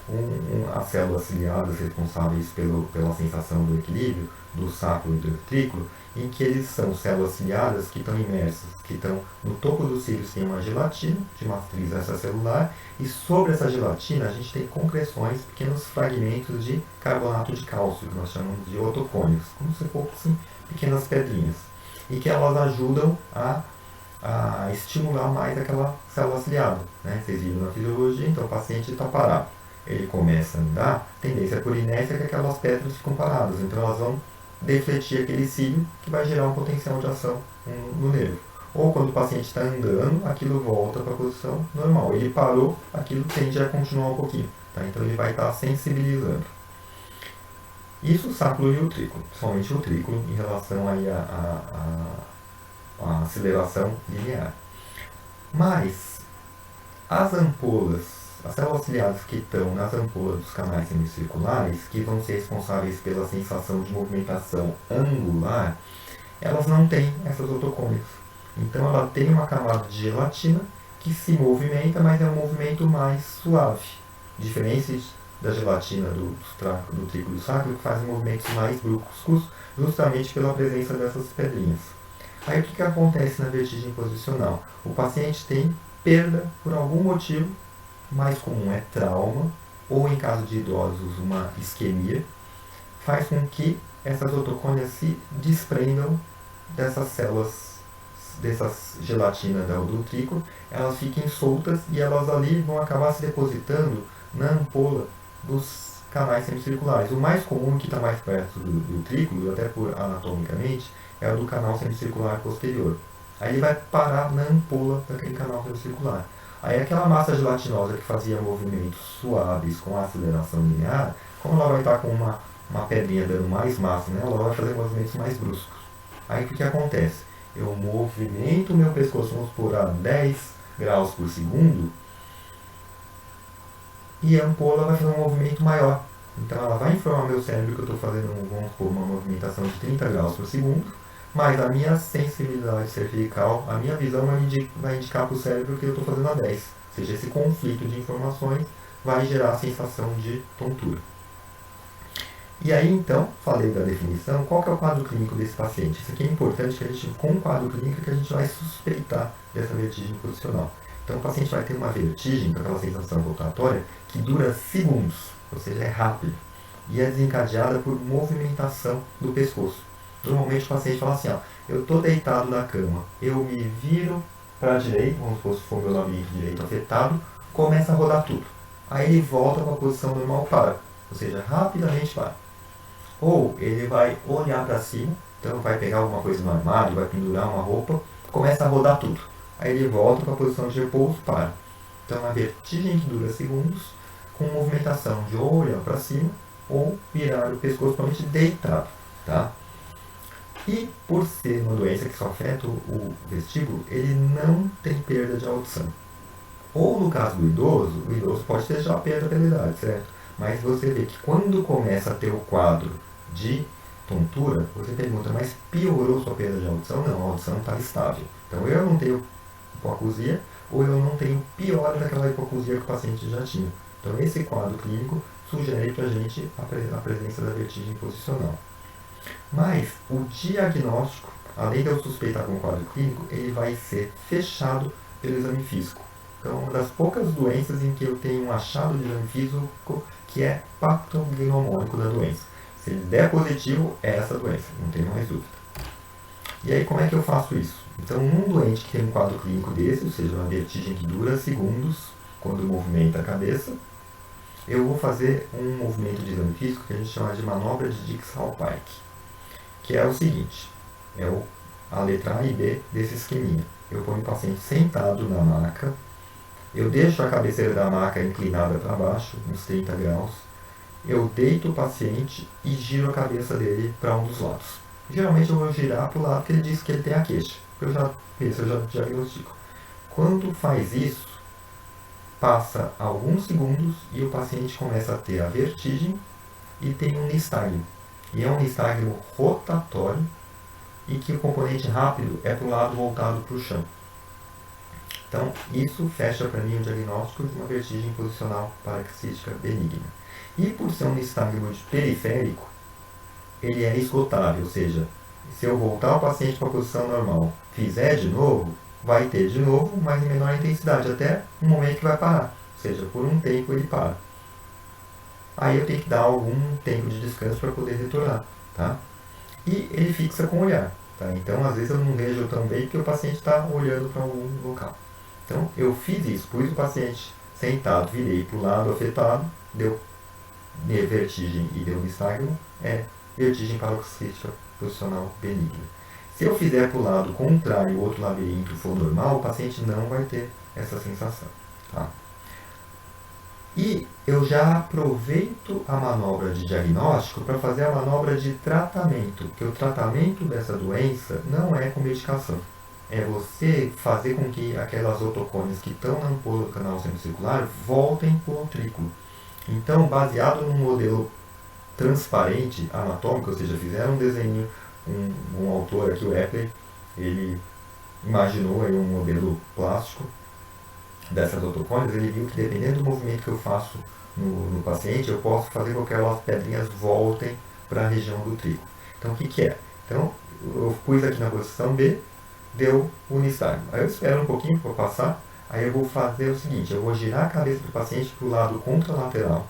as células ciliadas responsáveis pela sensação do equilíbrio do sacro e do utrículo, em que eles são células ciliadas que estão imersas, que estão no topo dos cílios, tem uma gelatina de matriz extracelular, e sobre essa gelatina a gente tem concreções, pequenos fragmentos de carbonato de cálcio, que nós chamamos de otocônios, como se fossem pequenas pedrinhas, e que elas ajudam a estimular mais aquela célula ciliada. Né? Vocês viram na fisiologia, então o paciente está parado. Ele começa a andar, tendência por inércia que aquelas pedras ficam paradas, então elas vão defletir aquele cílio que vai gerar um potencial de ação no nervo. Ou quando o paciente está andando, aquilo volta para a posição normal. Ele parou, aquilo tende a continuar um pouquinho. Tá? Então ele vai estar sensibilizando. Isso o sacro e o utrículo, principalmente o utrículo em relação aí a aceleração linear. Mas as ampolas, as células ciliadas que estão nas ampolas dos canais semicirculares, que vão ser responsáveis pela sensação de movimentação angular, elas não têm essas otocônios. Então ela tem uma camada de gelatina que se movimenta, mas é um movimento mais suave. Diferente da gelatina do utrículo do sacro, que faz movimentos mais bruscos, justamente pela presença dessas pedrinhas. Aí o que acontece na vertigem posicional? O paciente tem perda por algum motivo, mais comum é trauma, ou em caso de idosos, uma isquemia, faz com que essas otocônias se desprendam dessas células, dessas gelatinas do utrículo, elas fiquem soltas e elas ali vão acabar se depositando na ampola dos canais semicirculares. O mais comum, que está mais perto do utrículo, até por anatomicamente, é o do canal semicircular posterior. Aí ele vai parar na ampola daquele canal semicircular. Aí aquela massa gelatinosa que fazia movimentos suaves com aceleração linear, como ela vai estar com uma pedrinha dando mais massa nela, ela vai fazer movimentos mais bruscos. Aí o que acontece? Eu movimento o meu pescoço, vamos por a 10 graus por segundo, e a ampola vai fazer um movimento maior. Então ela vai informar meu cérebro que eu estou fazendo, vamos por uma movimentação de 30 graus por segundo, mas a minha sensibilidade cervical, a minha visão vai indicar para o cérebro que eu estou fazendo a 10. Ou seja, esse conflito de informações vai gerar a sensação de tontura. E aí, então, falei da definição, qual que é o quadro clínico desse paciente? Isso aqui é importante, que a gente, com o quadro clínico, que a gente vai suspeitar dessa vertigem posicional. Então, o paciente vai ter uma vertigem, com aquela sensação rotatória, que dura segundos, ou seja, é rápido, e é desencadeada por movimentação do pescoço. Normalmente o paciente fala assim, ó, eu estou deitado na cama, eu me viro para a direita, vamos supor se for meu labirinto direito afetado, começa a rodar tudo. Aí ele volta para a posição normal, para, ou seja, rapidamente para. Ou ele vai olhar para cima, então vai pegar alguma coisa no armário, vai pendurar uma roupa, começa a rodar tudo. Aí ele volta para a posição de repouso, para. Então é uma vertigem que dura segundos, com movimentação de ou olhar para cima, ou virar o pescoço totalmente deitado. Tá? E por ser uma doença que só afeta o vestíbulo, ele não tem perda de audição. Ou no caso do idoso, o idoso pode ter já perda pela idade, certo? Mas você vê que quando começa a ter o quadro de tontura, você pergunta, mas piorou sua perda de audição? Não, a audição está estável. Então eu não tenho hipoacusia, ou eu não tenho pior daquela hipoacusia que o paciente já tinha. Então esse quadro clínico sugere para a gente a presença da vertigem posicional. Mas o diagnóstico, além de eu suspeitar com o quadro clínico, ele vai ser fechado pelo exame físico. Então, uma das poucas doenças em que eu tenho um achado de exame físico que é patognomônico da doença. Se ele der positivo, é essa doença, não tem mais dúvida. E aí, como é que eu faço isso? Então, um doente que tem um quadro clínico desse, ou seja, uma vertigem que dura segundos, quando movimenta a cabeça, eu vou fazer um movimento de exame físico que a gente chama de manobra de Dix-Hallpike, que é o seguinte, é a letra A e B desse esqueminha. Eu ponho o paciente sentado na maca, eu deixo a cabeceira da maca inclinada para baixo, uns 30 graus, eu deito o paciente e giro a cabeça dele para um dos lados. Geralmente eu vou girar para o lado que ele diz que ele tem a queixa. Esse eu já diagnostico. Quando faz isso, passa alguns segundos e o paciente começa a ter a vertigem e tem um nistagmo. E é um nistagmo rotatório e que o componente rápido é para o lado voltado para o chão. Então, isso fecha para mim o diagnóstico de uma vertigem posicional paroxística benigna. E por ser um nistagmo periférico, ele é esgotável, ou seja, se eu voltar o paciente para a posição normal, fizer de novo, vai ter de novo, mas em menor intensidade, até um momento que vai parar. Ou seja, por um tempo ele para. Aí eu tenho que dar algum tempo de descanso para poder retornar. Tá? E ele fixa com o olhar. Tá? Então, às vezes eu não vejo tão bem porque o paciente está olhando para algum local. Então, eu fiz isso, pus o paciente sentado, virei para o lado afetado, deu vertigem e deu nistagmo, vertigem paroxística posicional benigna. Se eu fizer para o lado contrário e o outro labirinto for normal, o paciente não vai ter essa sensação. Tá? E eu já aproveito a manobra de diagnóstico para fazer a manobra de tratamento, porque o tratamento dessa doença não é com medicação. É você fazer com que aquelas otocônias que estão na ampola do canal semicircular voltem para o utrículo. Então, baseado num modelo transparente, anatômico, ou seja, fizeram um desenho, um autor aqui, o Epley, ele imaginou aí um modelo plástico dessas otocônias, ele viu que dependendo do movimento que eu faço no paciente, eu posso fazer com que aquelas pedrinhas voltem para a região do utrículo. Então, o que é? Então, eu pus aqui na posição B, deu o nistagmo. Aí eu espero um pouquinho para passar, aí eu vou fazer o seguinte, eu vou girar a cabeça do paciente para o lado contralateral,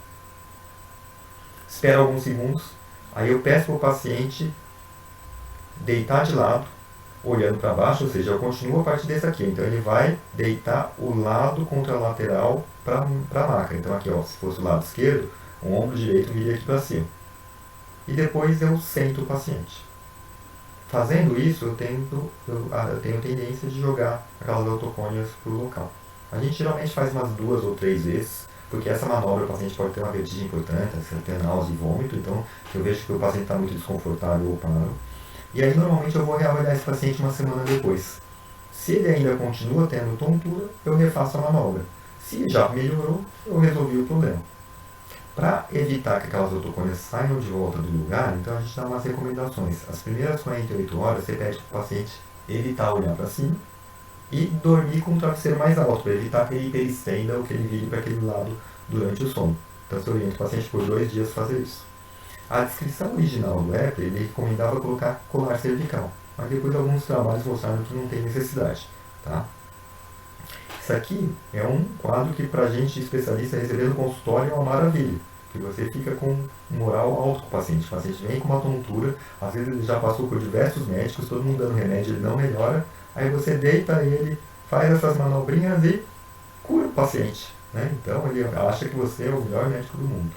espero alguns segundos, aí eu peço para o paciente deitar de lado, olhando para baixo, ou seja, eu continuo a partir desse aqui. Então ele vai deitar o lado contralateral para a maca. Então aqui, ó, se fosse o lado esquerdo, o ombro direito viria aqui para cima. E depois eu sento o paciente. Fazendo isso, eu tenho tendência de jogar aquelas otocônias para o local. A gente geralmente faz umas 2 ou 3 vezes, porque essa manobra o paciente pode ter uma vertigem importante, ter náusea e vômito, então eu vejo que o paciente está muito desconfortável ou paro. E aí normalmente eu vou reavaliar esse paciente uma semana depois. Se ele ainda continua tendo tontura, eu refaço a manobra. Se já melhorou, eu resolvi o problema. Para evitar que aquelas otocônias saiam de volta do lugar, então a gente dá umas recomendações. As primeiras 48 horas você pede para o paciente evitar olhar para cima e dormir com o travesseiro mais alto, para evitar que ele hiperestenda ou que ele vire para aquele lado durante o sono. Então você orienta o paciente por 2 dias fazer isso. A descrição original do Epley, ele recomendava colocar colar cervical, mas depois alguns trabalhos mostraram que não tem necessidade. Tá? Isso aqui é um quadro que para a gente especialista receber no consultório é uma maravilha, que você fica com moral alto com o paciente. O paciente vem com uma tontura, às vezes ele já passou por diversos médicos, todo mundo dando remédio, ele não melhora, aí você deita ele, faz essas manobrinhas e cura o paciente. Né? Então ele acha que você é o melhor médico do mundo.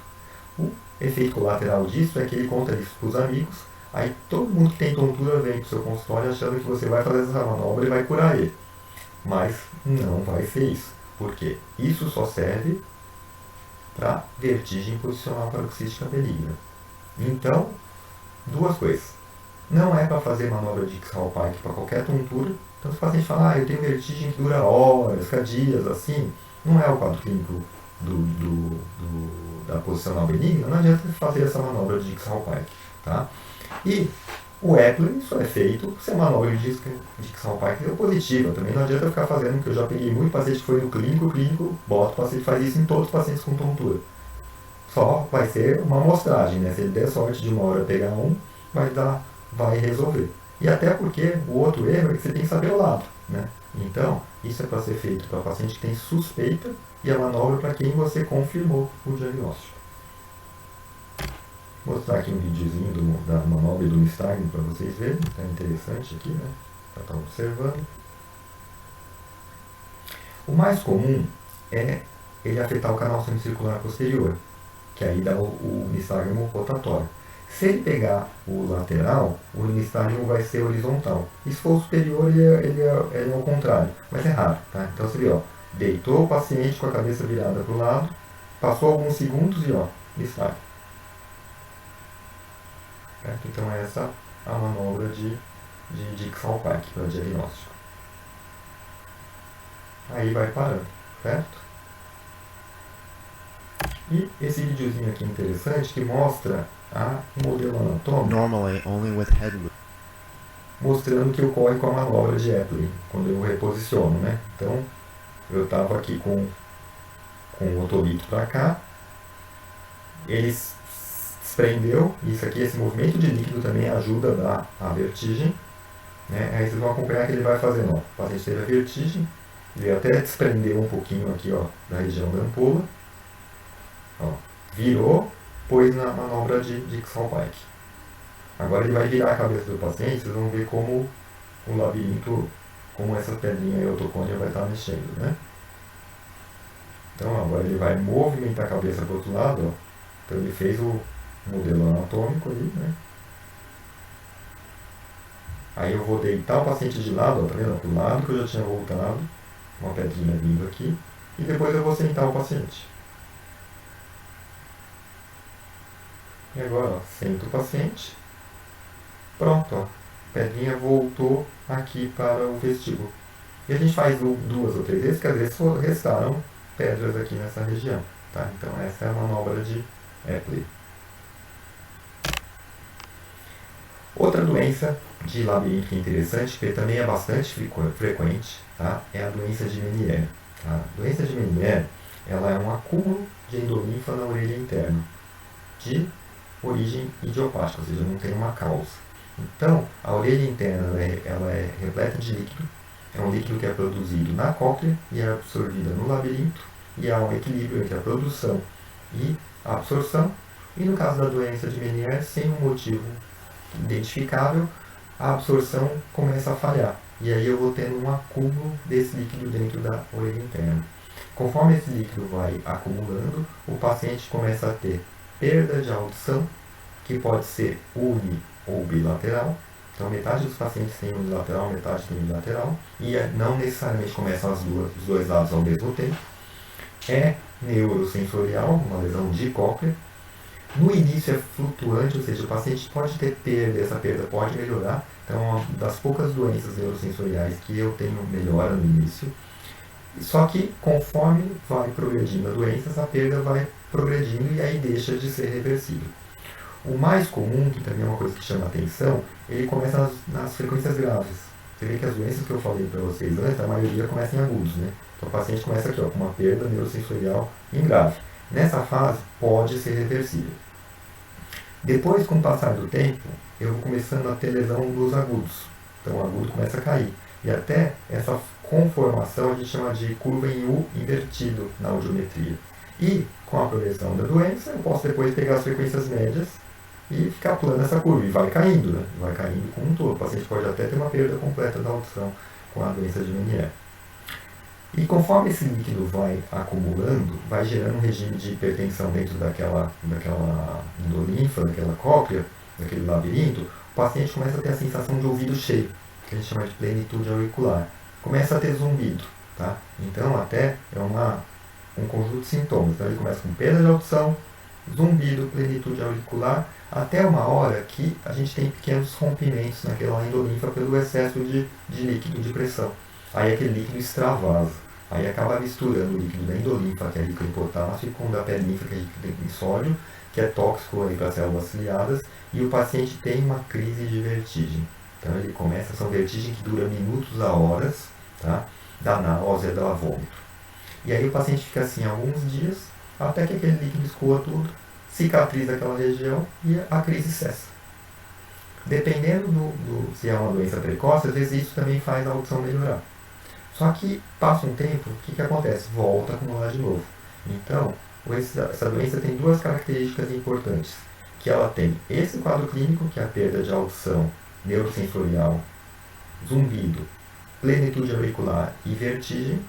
O efeito colateral disso é que ele conta isso para os amigos, aí todo mundo que tem tontura vem para o seu consultório achando que você vai fazer essa manobra e vai curar ele. Mas não vai ser isso, porque isso só serve para vertigem posicional paroxística benigna. Então, 2 coisas. Não é para fazer manobra de X-Hallpike para qualquer tontura. Então, se o paciente fala, eu tenho vertigem que dura horas, dias, assim, não é o quadro clínico da posicional benigna, não adianta fazer essa manobra de X-Hallpike. Tá? E o Epley só é feito se a manobra de X-Hallpike é positiva. Também não adianta ficar fazendo, porque eu já peguei muito paciente que foi no clínico, bota o paciente, faz isso em todos os pacientes com tontura. Só vai ser uma amostragem, né? Se ele der sorte de uma hora pegar um, vai resolver. E até porque o outro erro é que você tem que saber o lado, né? Então, isso é para ser feito para paciente que tem suspeita e a manobra para quem você confirmou o diagnóstico. Vou mostrar aqui um videozinho da manobra do nistagmo para vocês verem, está interessante aqui, né? Para estar observando. O mais comum é ele afetar o canal semicircular posterior, que aí dá o nistagmo rotatório. Se ele pegar o lateral, o nistagmo vai ser horizontal. E se for o superior, ele é ao contrário, mas é raro. Tá? Então você vê, ó, deitou o paciente com a cabeça virada para o lado, passou alguns segundos e ó, nistagmo. Então é essa a manobra de Dixon-Pike para diagnóstico. Aí vai parando, certo? E esse videozinho aqui interessante que mostra o modelo anatômico, Normally only with head movement. mostrando que ocorre com a manobra de Epley, quando eu reposiciono, né? Então, eu estava aqui com o otolito para cá, ele se desprendeu, isso aqui, esse movimento de líquido também ajuda a dar a vertigem, né? Aí vocês vão acompanhar que ele vai fazendo, ó, o paciente teve a vertigem, ele até desprendeu um pouquinho aqui, ó, da região da ampola, ó, virou, pôs na manobra de Dixon-Pike. Agora ele vai virar a cabeça do paciente, vocês vão ver como o labirinto, como essa pedrinha eutocônia vai estar mexendo, né? Então agora ele vai movimentar a cabeça para o outro lado, ó. Então ele fez o modelo anatômico ali, né? Aí eu vou deitar o paciente de lado, ó, tá vendo? Pro lado que eu já tinha voltado, uma pedrinha vindo aqui, e depois eu vou sentar o paciente. E agora, ó, sento o paciente. Pronto, ó, a pedrinha voltou aqui para o vestíbulo. E a gente faz 2 ou 3 vezes, porque às vezes restaram pedras aqui nessa região. Tá? Então essa é a manobra de Epley. Outra doença de labirinto que é interessante, que também é bastante frequente, tá? É a doença de Meniere. Tá? A doença de Meniere, ela é um acúmulo de endolinfa na orelha interna, de origem idiopática, ou seja, não tem uma causa. Então, a orelha interna ela é repleta de líquido, é um líquido que é produzido na cóclea e é absorvido no labirinto, e há um equilíbrio entre a produção e a absorção, e no caso da doença de Meniere, sem um motivo identificável, a absorção começa a falhar, e aí eu vou tendo um acúmulo desse líquido dentro da orelha interna. Conforme esse líquido vai acumulando, o paciente começa a ter perda de audição, que pode ser uni ou bilateral. Então metade dos pacientes tem unilateral, metade tem bilateral, e não necessariamente começam os dois lados ao mesmo tempo. É neurosensorial, uma lesão de cóclea. No início é flutuante, ou seja, o paciente pode ter perda, essa perda pode melhorar. Então é uma das poucas doenças neurosensoriais que eu tenho melhora no início. Só que conforme vai progredindo a doença, essa perda vai progredindo e aí deixa de ser reversível. O mais comum, que também é uma coisa que chama atenção, ele começa nas frequências graves. Você vê que as doenças que eu falei para vocês antes, a maioria começa em agudos, né? Então o paciente começa aqui, ó, com uma perda neurosensorial em grave. Nessa fase, pode ser reversível. Depois, com o passar do tempo, eu vou começando a ter lesão dos agudos. Então o agudo começa a cair. E até essa conformação a gente chama de curva em U invertido na audiometria. E com a progressão da doença, eu posso depois pegar as frequências médias e ficar plana essa curva, e vai caindo, né? Vai caindo como um todo. O paciente pode até ter uma perda completa da audição com a doença de Meniere. E conforme esse líquido vai acumulando, vai gerando um regime de hipertensão dentro daquela endolinfa, daquela cóclea, daquele labirinto, o paciente começa a ter a sensação de ouvido cheio, que a gente chama de plenitude auricular. Começa a ter zumbido, tá? Então até é um conjunto de sintomas. Então ele começa com perda de audição, zumbido, plenitude auricular, até uma hora que a gente tem pequenos rompimentos naquela endolinfa pelo excesso de líquido, de pressão. Aí aquele líquido extravasa. Aí acaba misturando o líquido da endolinfa, que é rico em potássio, com o da pelinfa, que é rico em sódio, que é tóxico para as células ciliadas, e o paciente tem uma crise de vertigem. Então ele começa, são vertigens que duram minutos a horas, tá? Da náusea, da vômito. E aí o paciente fica assim alguns dias, até que aquele líquido escoa tudo, cicatriza aquela região e a crise cessa. Dependendo se é uma doença precoce, às vezes isso também faz a audição melhorar. Só que passa um tempo, o que acontece? Volta a acumular de novo. Então, essa doença tem 2 características importantes, que ela tem esse quadro clínico, que é a perda de audição neurosensorial, zumbido, plenitude auricular e vertigem,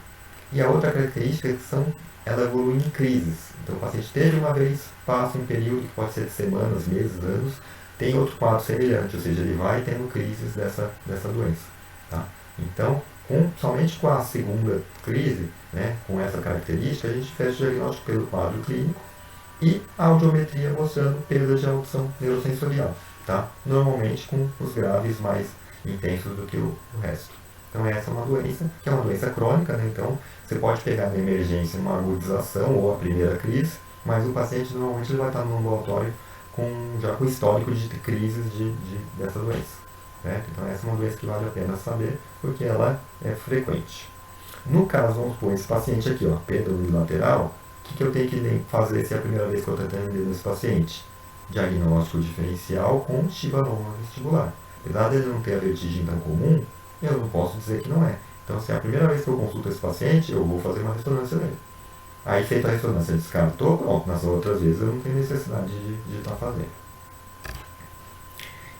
e a outra característica é que ela evolui em crises. Então o paciente teve uma vez, passa um período que pode ser de semanas, meses, anos, tem outro quadro semelhante, ou seja, ele vai tendo crises dessa doença. Tá? Então, somente com a segunda crise, né, com essa característica, a gente fez o diagnóstico pelo quadro clínico e a audiometria mostrando perda de audição neurosensorial. tá? Normalmente com os graves mais intensos do que o resto. Então essa é uma doença, que é uma doença crônica, né? Então você pode pegar na emergência uma agudização ou a primeira crise, mas o paciente normalmente ele vai estar no ambulatório já com histórico de crises dessa doença. Certo? Então essa é uma doença que vale a pena saber, porque ela é frequente. No caso, vamos supor, esse paciente aqui, ó, perda unilateral, o que eu tenho que fazer se é a primeira vez que eu estou atendendo esse paciente? Diagnóstico diferencial com estivanoma vestibular. Apesar dele não ter a vertigem tão comum, eu não posso dizer que não é. Então, se é a primeira vez que eu consulto esse paciente, eu vou fazer uma ressonância nele. Aí, feita a ressonância, descartou, pronto. Nas outras vezes eu não tenho necessidade de estar fazendo.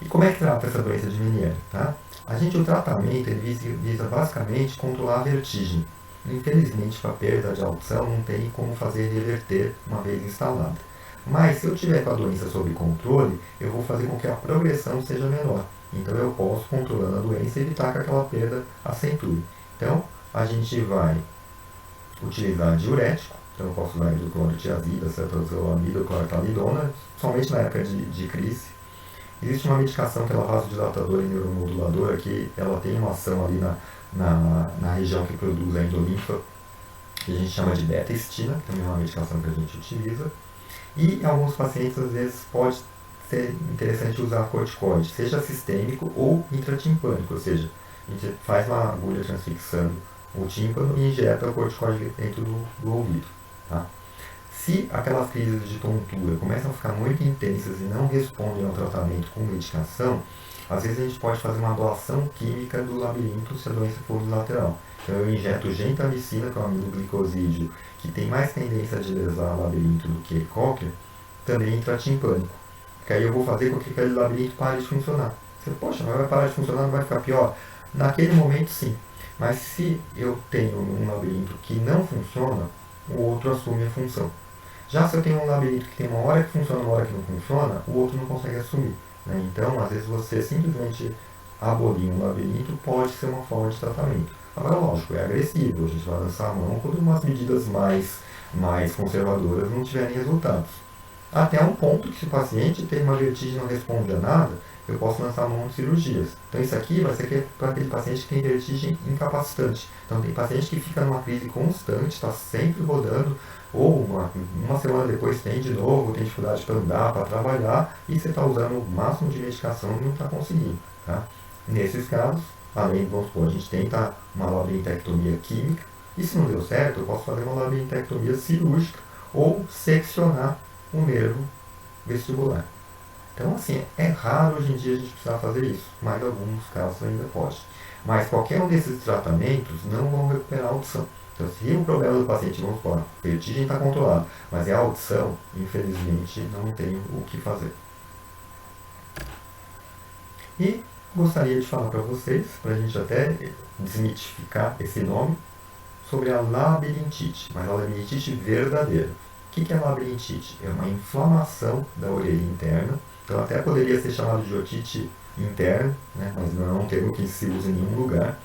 E como é que trata essa doença de Meniere? Tá? O tratamento ele visa basicamente controlar a vertigem. Infelizmente, para a perda de audição, não tem como fazer reverter uma vez instalada. Mas se eu tiver com a doença sob controle, eu vou fazer com que a progressão seja menor. Então eu posso, controlando a doença, evitar que aquela perda acentue. Então, a gente vai utilizar diurético. Então eu posso usar hidroclorotiazida, cetazolamida, clortalidona, somente na época de crise. Existe uma medicação que ela é vasodilatadora e neuromoduladora, que ela tem uma ação ali na região que produz a endolinfa, que a gente chama de beta-estina, que também é uma medicação que a gente utiliza. E em alguns pacientes, às vezes, pode ser interessante usar corticoide, seja sistêmico ou intratimpânico, ou seja, a gente faz uma agulha transfixando o tímpano e injeta o corticoide dentro do ouvido. Tá? Se aquelas crises de tontura começam a ficar muito intensas e não respondem ao tratamento com medicação, às vezes a gente pode fazer uma ablação química do labirinto se a doença for unilateral. Então eu injeto gentamicina, que é um aminoglicosídeo, que tem mais tendência de lesar o labirinto do que cóclea, também intratimpânico. Porque aí eu vou fazer com que aquele labirinto pare de funcionar. Você, poxa, mas vai parar de funcionar, não vai ficar pior? Naquele momento sim. Mas se eu tenho um labirinto que não funciona, o outro assume a função. Já se eu tenho um labirinto que tem uma hora que funciona e uma hora que não funciona, o outro não consegue assumir. Né? Então, às vezes você simplesmente abolir um labirinto pode ser uma forma de tratamento. Agora, lógico, é agressivo, a gente vai lançar a mão quando umas medidas mais conservadoras não tiverem resultados. Até um ponto que se o paciente tem uma vertigem e não responde a nada, eu posso lançar a mão de cirurgias. Então isso aqui vai ser para aquele paciente que tem vertigem incapacitante. Então tem paciente que fica numa crise constante, está sempre rodando, ou uma semana depois tem de novo, tem dificuldade para andar, para trabalhar, e você está usando o máximo de medicação e não está conseguindo. Tá? Nesses casos, além, vamos supor, a gente tenta uma labirintectomia química, e se não deu certo, eu posso fazer uma labirintectomia cirúrgica ou seccionar o nervo vestibular. Então, assim, é raro hoje em dia a gente precisar fazer isso, mas em alguns casos ainda pode. Mas qualquer um desses tratamentos não vão recuperar a audição. Então, se o problema do paciente, vamos supor, a vertigem está controlado, mas é a audição, infelizmente, não tem o que fazer. E gostaria de falar para vocês, para a gente até desmitificar esse nome, sobre a labirintite, mas a labirintite verdadeira. O que é labirintite? É uma inflamação da orelha interna, então até poderia ser chamado de otite interna, né? Mas não é um termo que se usa em nenhum lugar.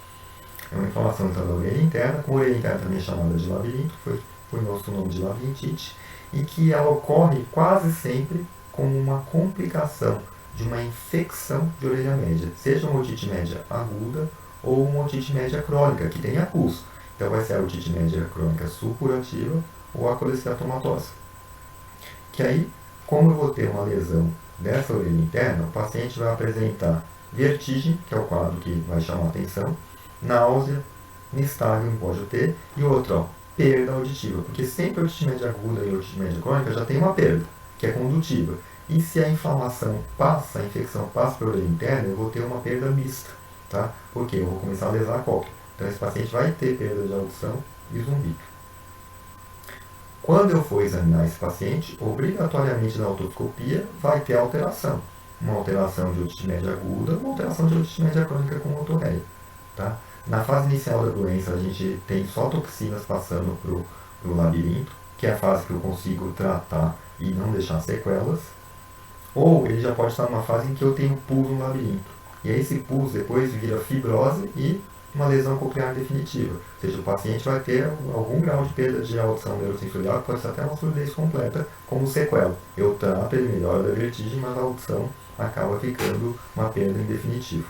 É uma inflamação então, da orelha interna, com a orelha interna também chamada de labirinto, foi o nosso nome de labirintite, e que ela ocorre quase sempre como uma complicação de uma infecção de orelha média, seja uma otite média aguda ou uma otite média crônica, que tem acuso. Então vai ser a otite média crônica supurativa ou a colesteatomatose. Que aí, como eu vou ter uma lesão dessa orelha interna, o paciente vai apresentar vertigem, que é o quadro que vai chamar a atenção, náusea, nistagmo pode ter, e outro, ó, perda auditiva, porque sempre a otite média aguda e a otite média crônica já tem uma perda, que é condutiva. E se a inflamação passa, a infecção passa pela orelha interna, eu vou ter uma perda mista, tá? Porque eu vou começar a lesar a cóclea. Então esse paciente vai ter perda de audição e zumbido. Quando eu for examinar esse paciente, obrigatoriamente na otoscopia vai ter alteração. Uma alteração de otite média aguda, uma alteração de otite média crônica com otorreia. Tá? Na fase inicial da doença, a gente tem só toxinas passando para o labirinto, que é a fase que eu consigo tratar e não deixar sequelas. Ou ele já pode estar numa fase em que eu tenho pus no labirinto. E aí esse pus depois vira fibrose e uma lesão coclear definitiva. Ou seja, o paciente vai ter algum grau de perda de audição neurosensorial, que pode ser até uma surdez completa, como sequela. Eu trato, ele melhora da vertigem, mas a audição acaba ficando uma perda em definitivo.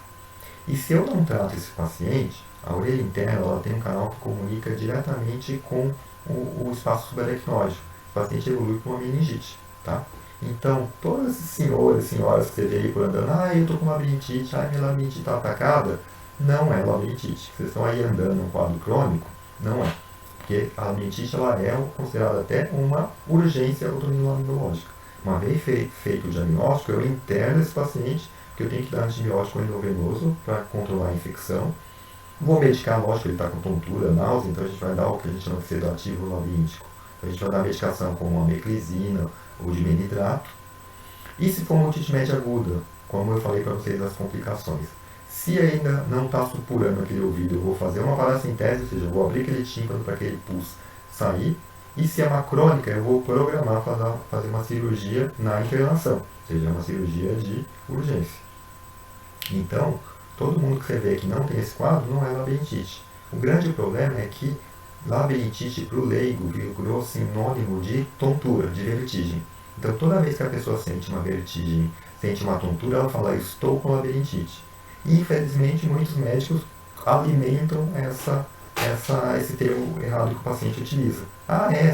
E se eu não trato esse paciente, a orelha interna ela tem um canal que comunica diretamente com o espaço subaracnoide. O paciente evolui com uma meningite, tá? Então, todas as senhoras que você vê aí por andando, eu tô com labirintite, minha labirintite está atacada, não é labirintite. Vocês estão aí andando num quadro crônico, não é. Porque a labirintite ela é considerada até uma urgência otorrinolaringológica. Uma vez feito o diagnóstico, eu interno esse paciente, que eu tenho que dar antibiótico endovenoso para controlar a infecção. Vou medicar, lógico, ele está com tontura, náusea, então a gente vai dar o que a gente chama de sedativo labiríntico. Então a gente vai dar medicação como a meclizina ou dimenidrato. E se for uma otite média aguda, como eu falei para vocês das complicações, se ainda não está supurando aquele ouvido, eu vou fazer uma paracentese, ou seja, eu vou abrir aquele tímpano para aquele pulso sair. E se é uma crônica, eu vou programar para fazer uma cirurgia na internação, ou seja, uma cirurgia de urgência. Então, todo mundo que você vê que não tem esse quadro não é labirintite. O grande problema é que labirintite para o leigo virou sinônimo de tontura, de vertigem. Então, toda vez que a pessoa sente uma vertigem, sente uma tontura, ela fala, estou com labirintite. E, infelizmente, muitos médicos alimentam esse termo errado que o paciente utiliza.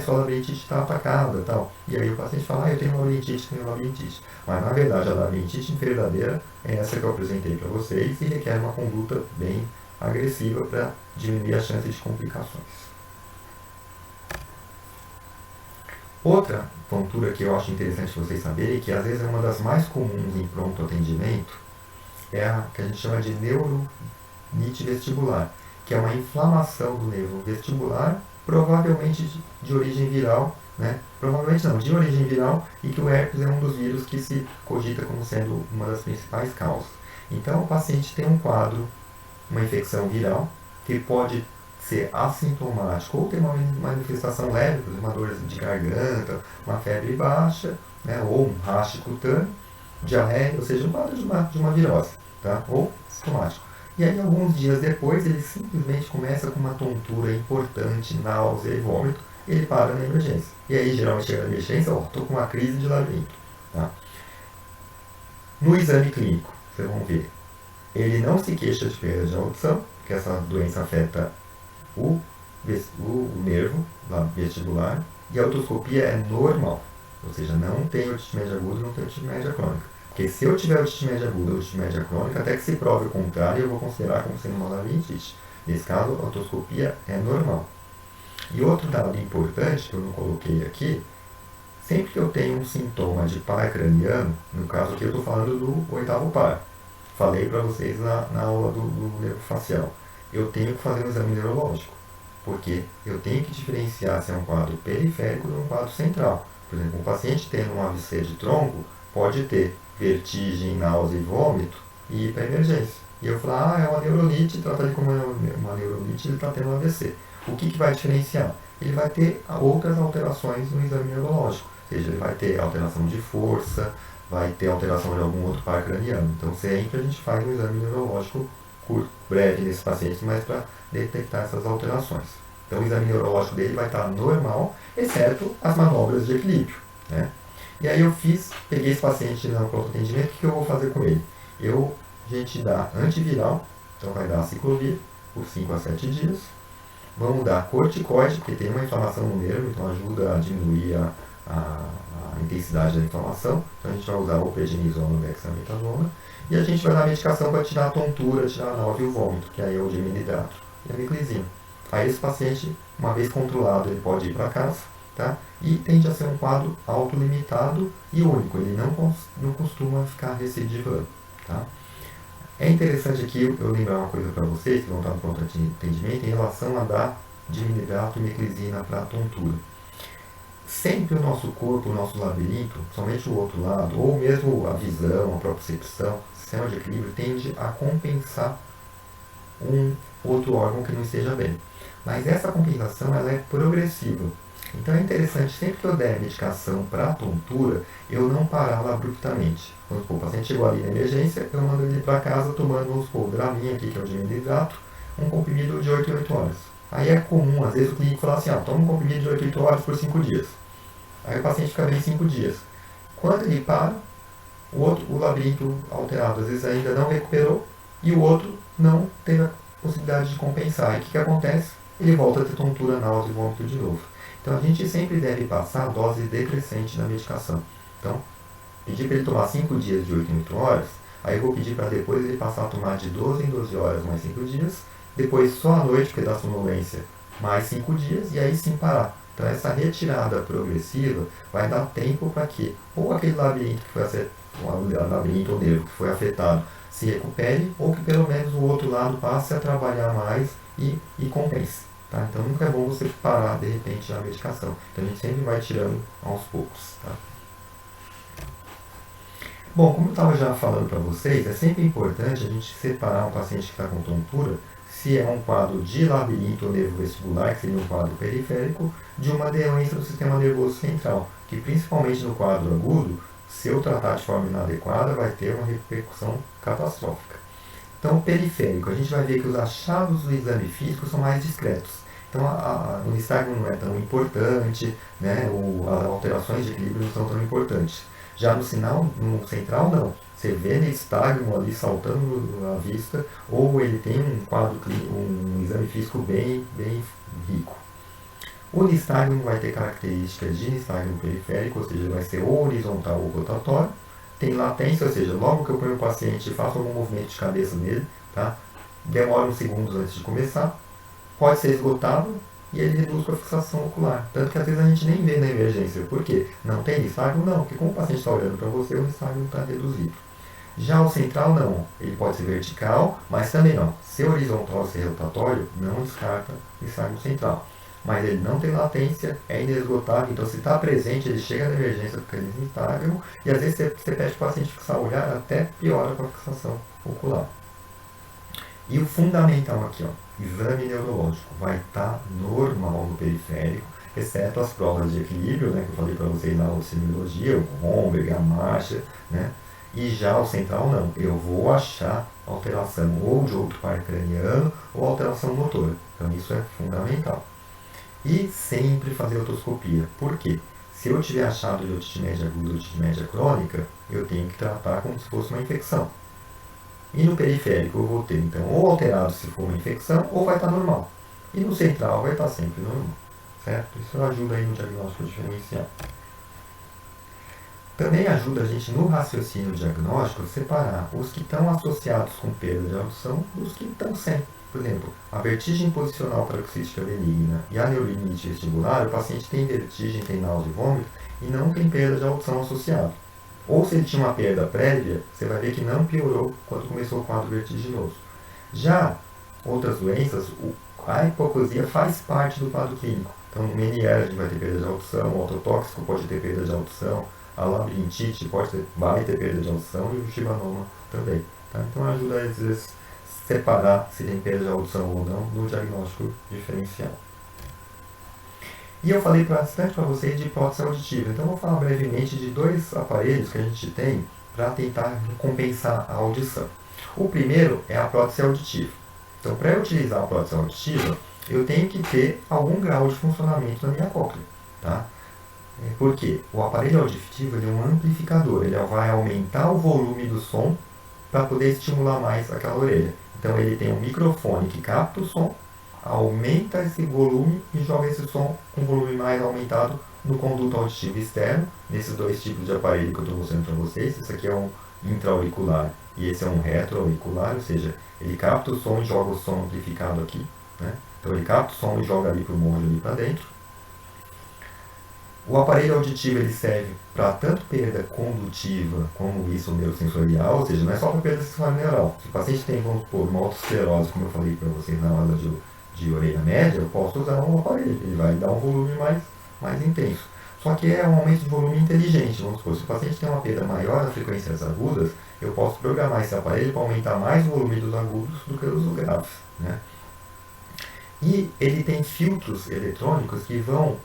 Sua labirintite está atacada, tal. E aí o paciente fala, eu tenho labirintite. Mas, na verdade, a labirintite verdadeira é essa que eu apresentei para vocês e requer uma conduta bem agressiva para diminuir a chance de complicações. Outra tontura que eu acho interessante vocês saberem, que às vezes é uma das mais comuns em pronto atendimento, é a que a gente chama de neuronite vestibular, que é uma inflamação do nervo vestibular, provavelmente de origem viral, né? Provavelmente não, de origem viral, e que o herpes é um dos vírus que se cogita como sendo uma das principais causas. Então o paciente tem um quadro, uma infecção viral, que pode ser assintomático ou ter uma manifestação leve, por exemplo, uma dor de garganta, uma febre baixa, né? Ou um raste cutâneo, diarreia, ou seja, um quadro de uma virose, tá? Ou sintomático. E aí, alguns dias depois, ele simplesmente começa com uma tontura importante, náusea e vômito, ele para na emergência. E aí, geralmente, chega na emergência, estou com uma crise de labirinto. Tá? No exame clínico, vocês vão ver, ele não se queixa de perda de audição, porque essa doença afeta o nervo vestibular, e a otoscopia é normal. Ou seja, não tem otite média aguda, não tem otite média crônica. Porque se eu tiver otite média aguda ou otite média crônica, até que se prove o contrário, eu vou considerar como sendo uma labirintite. Nesse caso, a otoscopia é normal. E outro dado importante, que eu não coloquei aqui, sempre que eu tenho um sintoma de par craniano, no caso aqui eu estou falando do oitavo par, falei para vocês na aula do nervo facial, eu tenho que fazer um exame neurológico, porque eu tenho que diferenciar se é um quadro periférico de um quadro central. Por exemplo, um paciente tendo um AVC de tronco pode ter vertigem, náusea e vômito e ir para emergência. E eu falo, é uma neuronite, trata ele como uma neuronite, ele está tendo um AVC. O que vai diferenciar? Ele vai ter outras alterações no exame neurológico. Ou seja, ele vai ter alteração de força, vai ter alteração de algum outro par craniano. Então, sempre a gente faz um exame neurológico curto, breve nesses pacientes, mas para detectar essas alterações. Então, o exame neurológico dele vai estar normal, exceto as manobras de equilíbrio, né? E aí eu peguei esse paciente no pronto atendimento, o que eu vou fazer com ele? A gente dá antiviral, então vai dar a ciclovir por 5 a 7 dias. Vamos dar corticoide, porque tem uma inflamação no nervo, então ajuda a diminuir a intensidade da inflamação. Então a gente vai usar o prednisona, o dexametasona. E a gente vai dar medicação para tirar a tontura, tirar a náusea e o vômito, que aí é o dimenidrato e a meclizina. Aí esse paciente, uma vez controlado, ele pode ir para casa, tá? E tende a ser um quadro autolimitado e único, ele não costuma ficar recidivando, tá? É interessante aqui eu lembrar uma coisa para vocês, que vão estar no pronto atendimento, em relação a dar dimenidrato e meclizina para a tontura. Sempre o nosso corpo, o nosso labirinto, somente o outro lado, ou mesmo a visão, a propriocepção, o sistema de equilíbrio, tende a compensar um outro órgão que não esteja bem. Mas essa compensação ela é progressiva. Então é interessante, sempre que eu der medicação para a tontura, eu não pará-la abruptamente. Quando o paciente chegou ali na emergência, eu mando ele para casa tomando, vamos supor, o Dramin aqui, que é o dimenidrato, um comprimido de 8 em 8 horas. Aí é comum, às vezes o clínico fala assim, toma um comprimido de 8 em 8 horas por 5 dias. Aí o paciente fica bem 5 dias. Quando ele para, o labirinto alterado às vezes ainda não recuperou e o outro não teve a possibilidade de compensar. E o que acontece? Ele volta a ter tontura, náusea e vômito de novo. Então a gente sempre deve passar a dose decrescente da medicação. Então, pedir para ele tomar 5 dias de 8 em 8 horas, aí eu vou pedir para depois ele passar a tomar de 12 em 12 horas mais 5 dias, depois só à noite, porque dá sonolência, mais 5 dias, e aí sim parar. Então essa retirada progressiva vai dar tempo para que ou aquele labirinto que foi labirinto ou nervo que foi afetado se recupere, ou que pelo menos o outro lado passe a trabalhar mais e compense. Tá? Então nunca é bom você parar de repente a medicação. Então a gente sempre vai tirando aos poucos. Tá? Bom, como eu estava já falando para vocês, é sempre importante a gente separar um paciente que está com tontura, se é um quadro de labirinto ou nervo vestibular, que seria um quadro periférico, de uma doença do sistema nervoso central, que principalmente no quadro agudo, se eu tratar de forma inadequada, vai ter uma repercussão catastrófica. Então, o periférico, a gente vai ver que os achados do exame físico são mais discretos. Então, o nistagmo não é tão importante, né? As alterações de equilíbrio não são tão importantes. Já no central, não. Você vê nistagmo ali saltando à vista, ou ele tem um quadro clínico, um exame físico bem rico. O nistagmo vai ter características de nistagmo periférico, ou seja, vai ser ou horizontal ou rotatório. Tem latência, ou seja, logo que eu ponho o paciente e faço algum movimento de cabeça nele, tá? Demora uns segundos antes de começar, pode ser esgotável e ele reduz com a fixação ocular. Tanto que às vezes a gente nem vê na emergência. Por quê? Não tem nistagmo? Não, porque como o paciente está olhando para você, o nistagmo está reduzido. Já o central não, ele pode ser vertical, mas também não. Se horizontal ou se rotatório, não descarta nistagmo central. Mas ele não tem latência, é inesgotável, então se está presente, ele chega na emergência com aquele nistagmo, e às vezes você pede para o paciente fixar o olhar, até piora com a fixação ocular. E o fundamental aqui, exame neurológico, vai estar normal no periférico, exceto as provas de equilíbrio, né, que eu falei para vocês na aula de semiologia, o Romberg, a marcha, né? E já o central não, eu vou achar alteração ou de outro par craniano ou alteração motora. Então isso é fundamental. E sempre fazer otoscopia. Por quê? Se eu tiver achado de otite média aguda ou otite média crônica, eu tenho que tratar como se fosse uma infecção. E no periférico eu vou ter, então, ou alterado se for uma infecção, ou vai estar normal. E no central vai estar sempre normal. Certo? Isso ajuda aí no diagnóstico diferencial. Também ajuda a gente no raciocínio diagnóstico separar os que estão associados com perda de audição dos que estão sem. Por exemplo, a vertigem posicional paroxística benigna e a neurorinite vestibular, o paciente tem vertigem, tem náusea e vômito e não tem perda de audição associada. Ou se ele tinha uma perda prévia, você vai ver que não piorou quando começou o quadro vertiginoso. Já outras doenças, a hipoacusia faz parte do quadro clínico. Então, no Meniere a gente vai ter perda de audição, o autotóxico pode ter perda de audição, a labirintite vai ter perda de audição e o chibanoma também. Tá? Então, ajuda às vezes separar se tem perda de audição ou não no diagnóstico diferencial. E eu falei bastante para vocês de prótese auditiva, então eu vou falar brevemente de dois aparelhos que a gente tem para tentar compensar a audição. O primeiro é a prótese auditiva. Então, para eu utilizar a prótese auditiva, eu tenho que ter algum grau de funcionamento na minha cóclea. Tá? Porque o aparelho auditivo ele é um amplificador, ele vai aumentar o volume do som para poder estimular mais aquela orelha. Então ele tem um microfone que capta o som, aumenta esse volume e joga esse som com volume mais aumentado no conduto auditivo externo, nesses dois tipos de aparelho que eu estou mostrando para vocês. Esse aqui é um intra-auricular e esse é um retro-auricular, ou seja, ele capta o som e joga o som amplificado aqui. Né? Então ele capta o som e joga ali para o monge ali para dentro. O aparelho auditivo ele serve para tanto perda condutiva como isso neurosensorial, ou seja, não é só para perda sensorial neural. Se o paciente tem, vamos supor, uma autoesclerose, como eu falei para vocês na aula de orelha média, eu posso usar um aparelho, ele vai dar um volume mais intenso. Só que é um aumento de volume inteligente, vamos supor, se o paciente tem uma perda maior nas frequências agudas, eu posso programar esse aparelho para aumentar mais o volume dos agudos do que dos graves. Né? E ele tem filtros eletrônicos que vão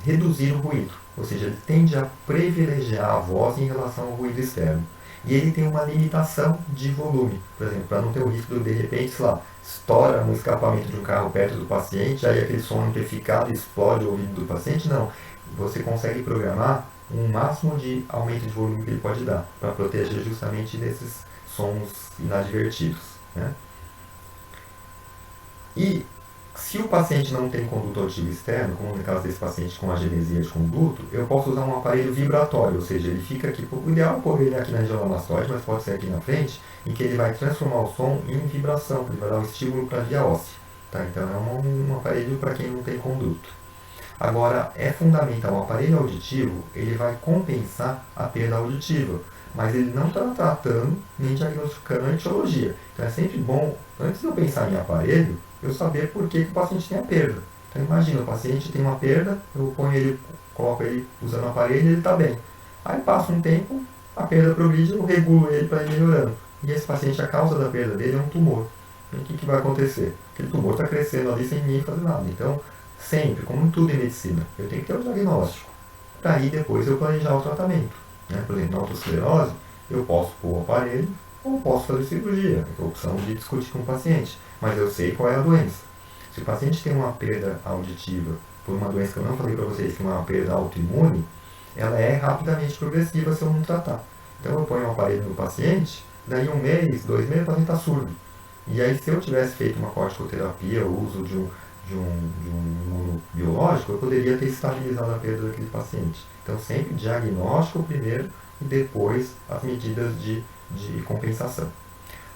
reduzir o ruído, ou seja, ele tende a privilegiar a voz em relação ao ruído externo. E ele tem uma limitação de volume, por exemplo, para não ter o risco de repente, sei lá, estoura um escapamento de um carro perto do paciente, aí aquele som amplificado explode o ouvido do paciente. Não, você consegue programar um máximo de aumento de volume que ele pode dar, para proteger justamente desses sons inadvertidos, né? E se o paciente não tem conduto auditivo externo, como no caso desse paciente com agenesia de conduto, eu posso usar um aparelho vibratório, ou seja, ele fica aqui, o ideal é pôr ele aqui na região da mastoide, mas pode ser aqui na frente, em que ele vai transformar o som em vibração, ele vai dar um estímulo para a via óssea. Tá? Então é um aparelho para quem não tem conduto. Agora, é fundamental, o aparelho auditivo, ele vai compensar a perda auditiva, mas ele não está tratando nem diagnosticando a etiologia. Então é sempre bom, antes de eu pensar em aparelho, eu saber por que o paciente tem a perda. Então imagina, o paciente tem uma perda, eu ponho ele, coloco ele usando o aparelho e ele está bem. Aí passa um tempo, a perda progride, eu regulo ele para ir melhorando. E esse paciente, a causa da perda dele é um tumor. E o que vai acontecer? Aquele tumor está crescendo ali sem ninguém fazer nada. Então, sempre, como em tudo em medicina, eu tenho que ter o diagnóstico, para aí depois eu planejar o tratamento. Né? Por exemplo, na autoesclerose, eu posso pôr o aparelho ou posso fazer cirurgia, é a opção de discutir com o paciente, mas eu sei qual é a doença. Se o paciente tem uma perda auditiva por uma doença que eu não falei para vocês, que é uma perda autoimune, ela é rapidamente progressiva se eu não tratar. Então eu ponho um aparelho no paciente, daí 1 mês, 2 meses, o paciente está surdo. E aí se eu tivesse feito uma corticoterapia, o uso de um imunobiológico, eu poderia ter estabilizado a perda daquele paciente. Então sempre diagnóstico primeiro e depois as medidas de compensação.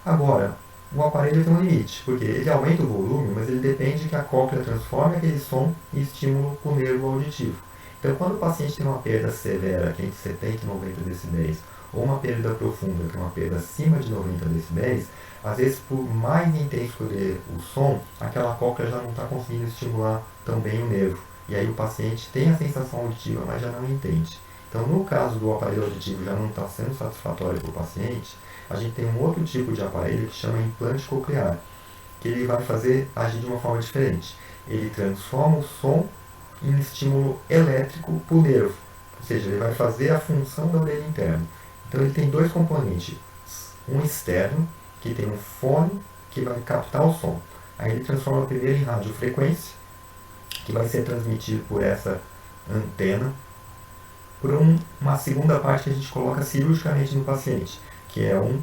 Agora, o aparelho tem um limite, porque ele aumenta o volume, mas ele depende que a cóclea transforme aquele som em estímulo para o nervo auditivo. Então, quando o paciente tem uma perda severa, que é entre 70 e 90 decibéis, ou uma perda profunda, que é uma perda acima de 90 decibéis, às vezes, por mais intenso que o som, aquela cóclea já não está conseguindo estimular tão bem o nervo. E aí o paciente tem a sensação auditiva, mas já não entende. Então, no caso do aparelho auditivo já não está sendo satisfatório para o paciente, a gente tem um outro tipo de aparelho que chama implante coclear, que ele vai agir de uma forma diferente. Ele transforma o som em estímulo elétrico para o nervo, ou seja, ele vai fazer a função da orelha interna. Então, ele tem 2 componentes, um externo, que tem um fone que vai captar o som. Aí ele transforma primeiro em radiofrequência, que vai ser transmitido por essa antena, por uma segunda parte que a gente coloca cirurgicamente no paciente, que é um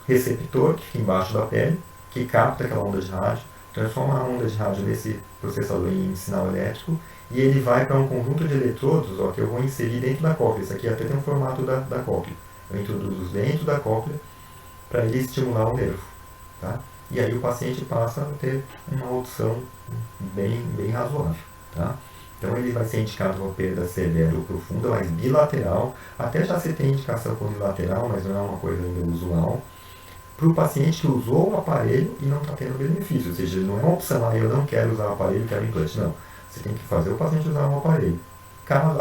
receptor que fica embaixo da pele, que capta aquela onda de rádio, transforma a onda de rádio nesse processador em sinal elétrico, e ele vai para um conjunto de eletrodos que eu vou inserir dentro da cóclea. Isso aqui até tem um formato da cóclea. Eu introduzo dentro da cóclea para ele estimular o nervo. Tá? E aí o paciente passa a ter uma audição bem razoável. Tá? Então ele vai ser indicado uma perda severa ou profunda, mas bilateral. Até já se tem indicação por unilateral, mas não é uma coisa ainda usual. Para o paciente que usou o aparelho e não está tendo benefício. Ou seja, não é uma opção, eu não quero usar o aparelho, quero implante. Não. Você tem que fazer o paciente usar um aparelho.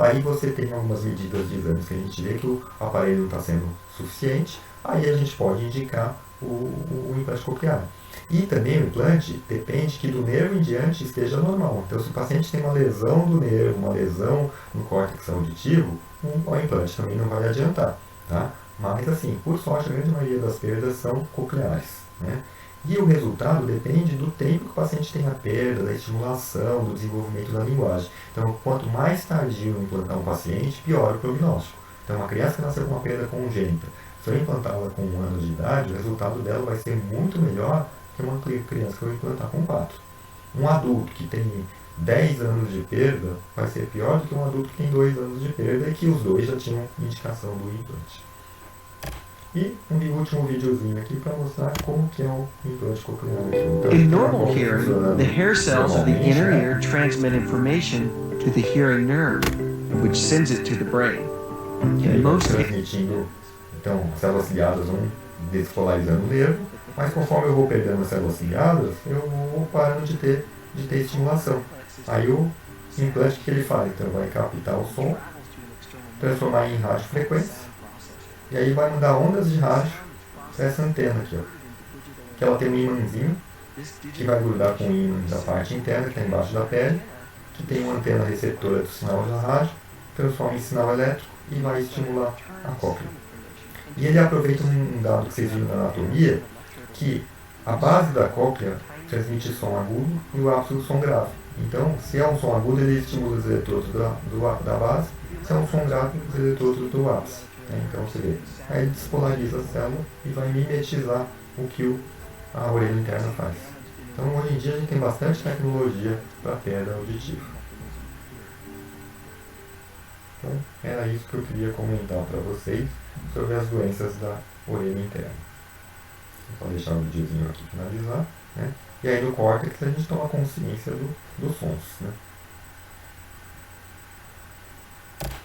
Aí você tem algumas medidas de exames que a gente vê que o aparelho não está sendo suficiente, aí a gente pode indicar o implante coclear. E também o implante depende que do nervo em diante esteja normal. Então, se o paciente tem uma lesão do nervo, uma lesão no córtex auditivo, o implante também não vai adiantar. Tá? Mas, assim, por sorte, a grande maioria das perdas são cocleares. Né? E o resultado depende do tempo que o paciente tem a perda, da estimulação, do desenvolvimento da linguagem. Então, quanto mais tardio implantar um paciente, pior o prognóstico. Então, uma criança que nasceu com uma perda congênita, se eu implantá-la com 1 ano de idade, o resultado dela vai ser muito melhor que uma criança que eu implantar com 4. Um adulto que tem 10 anos de perda vai ser pior do que um adulto que tem 2 anos de perda e que os dois já tinham indicação do implante. E um último videozinho aqui para mostrar como que é o implante coclear. Então, In normal hearing, the hair cells of the inner ear transmit information to the hearing nerve, which sends it to the brain. In most cases, transmitindo, então, células ligadas vão despolarizando o nervo, mas conforme eu vou perdendo as células ligadas, eu vou parando de ter estimulação. Aí o implante que ele faz? Então vai captar o som, transformar em radiofrequência, e aí vai mandar ondas de rádio para essa antena aqui, que ela tem um imãzinho que vai grudar com o ímã da parte interna, que está embaixo da pele, que tem uma antena receptora do sinal da rádio, transforma em sinal elétrico e vai estimular a cóclea. E ele aproveita um dado que vocês viram na anatomia, que a base da cóclea transmite som agudo e o ápice o som grave. Então, se é um som agudo, ele estimula os eletrodos da base, se é um som grave, os eletrodos do ápice. Né? Então, você vê, aí ele despolariza a célula e vai mimetizar o que a orelha interna faz. Então, hoje em dia, a gente tem bastante tecnologia para perda auditiva. Então, era isso que eu queria comentar para vocês sobre as doenças da orelha interna. Vou só deixar o videozinho aqui finalizar, né? E aí no córtex a gente toma consciência dos sons, né?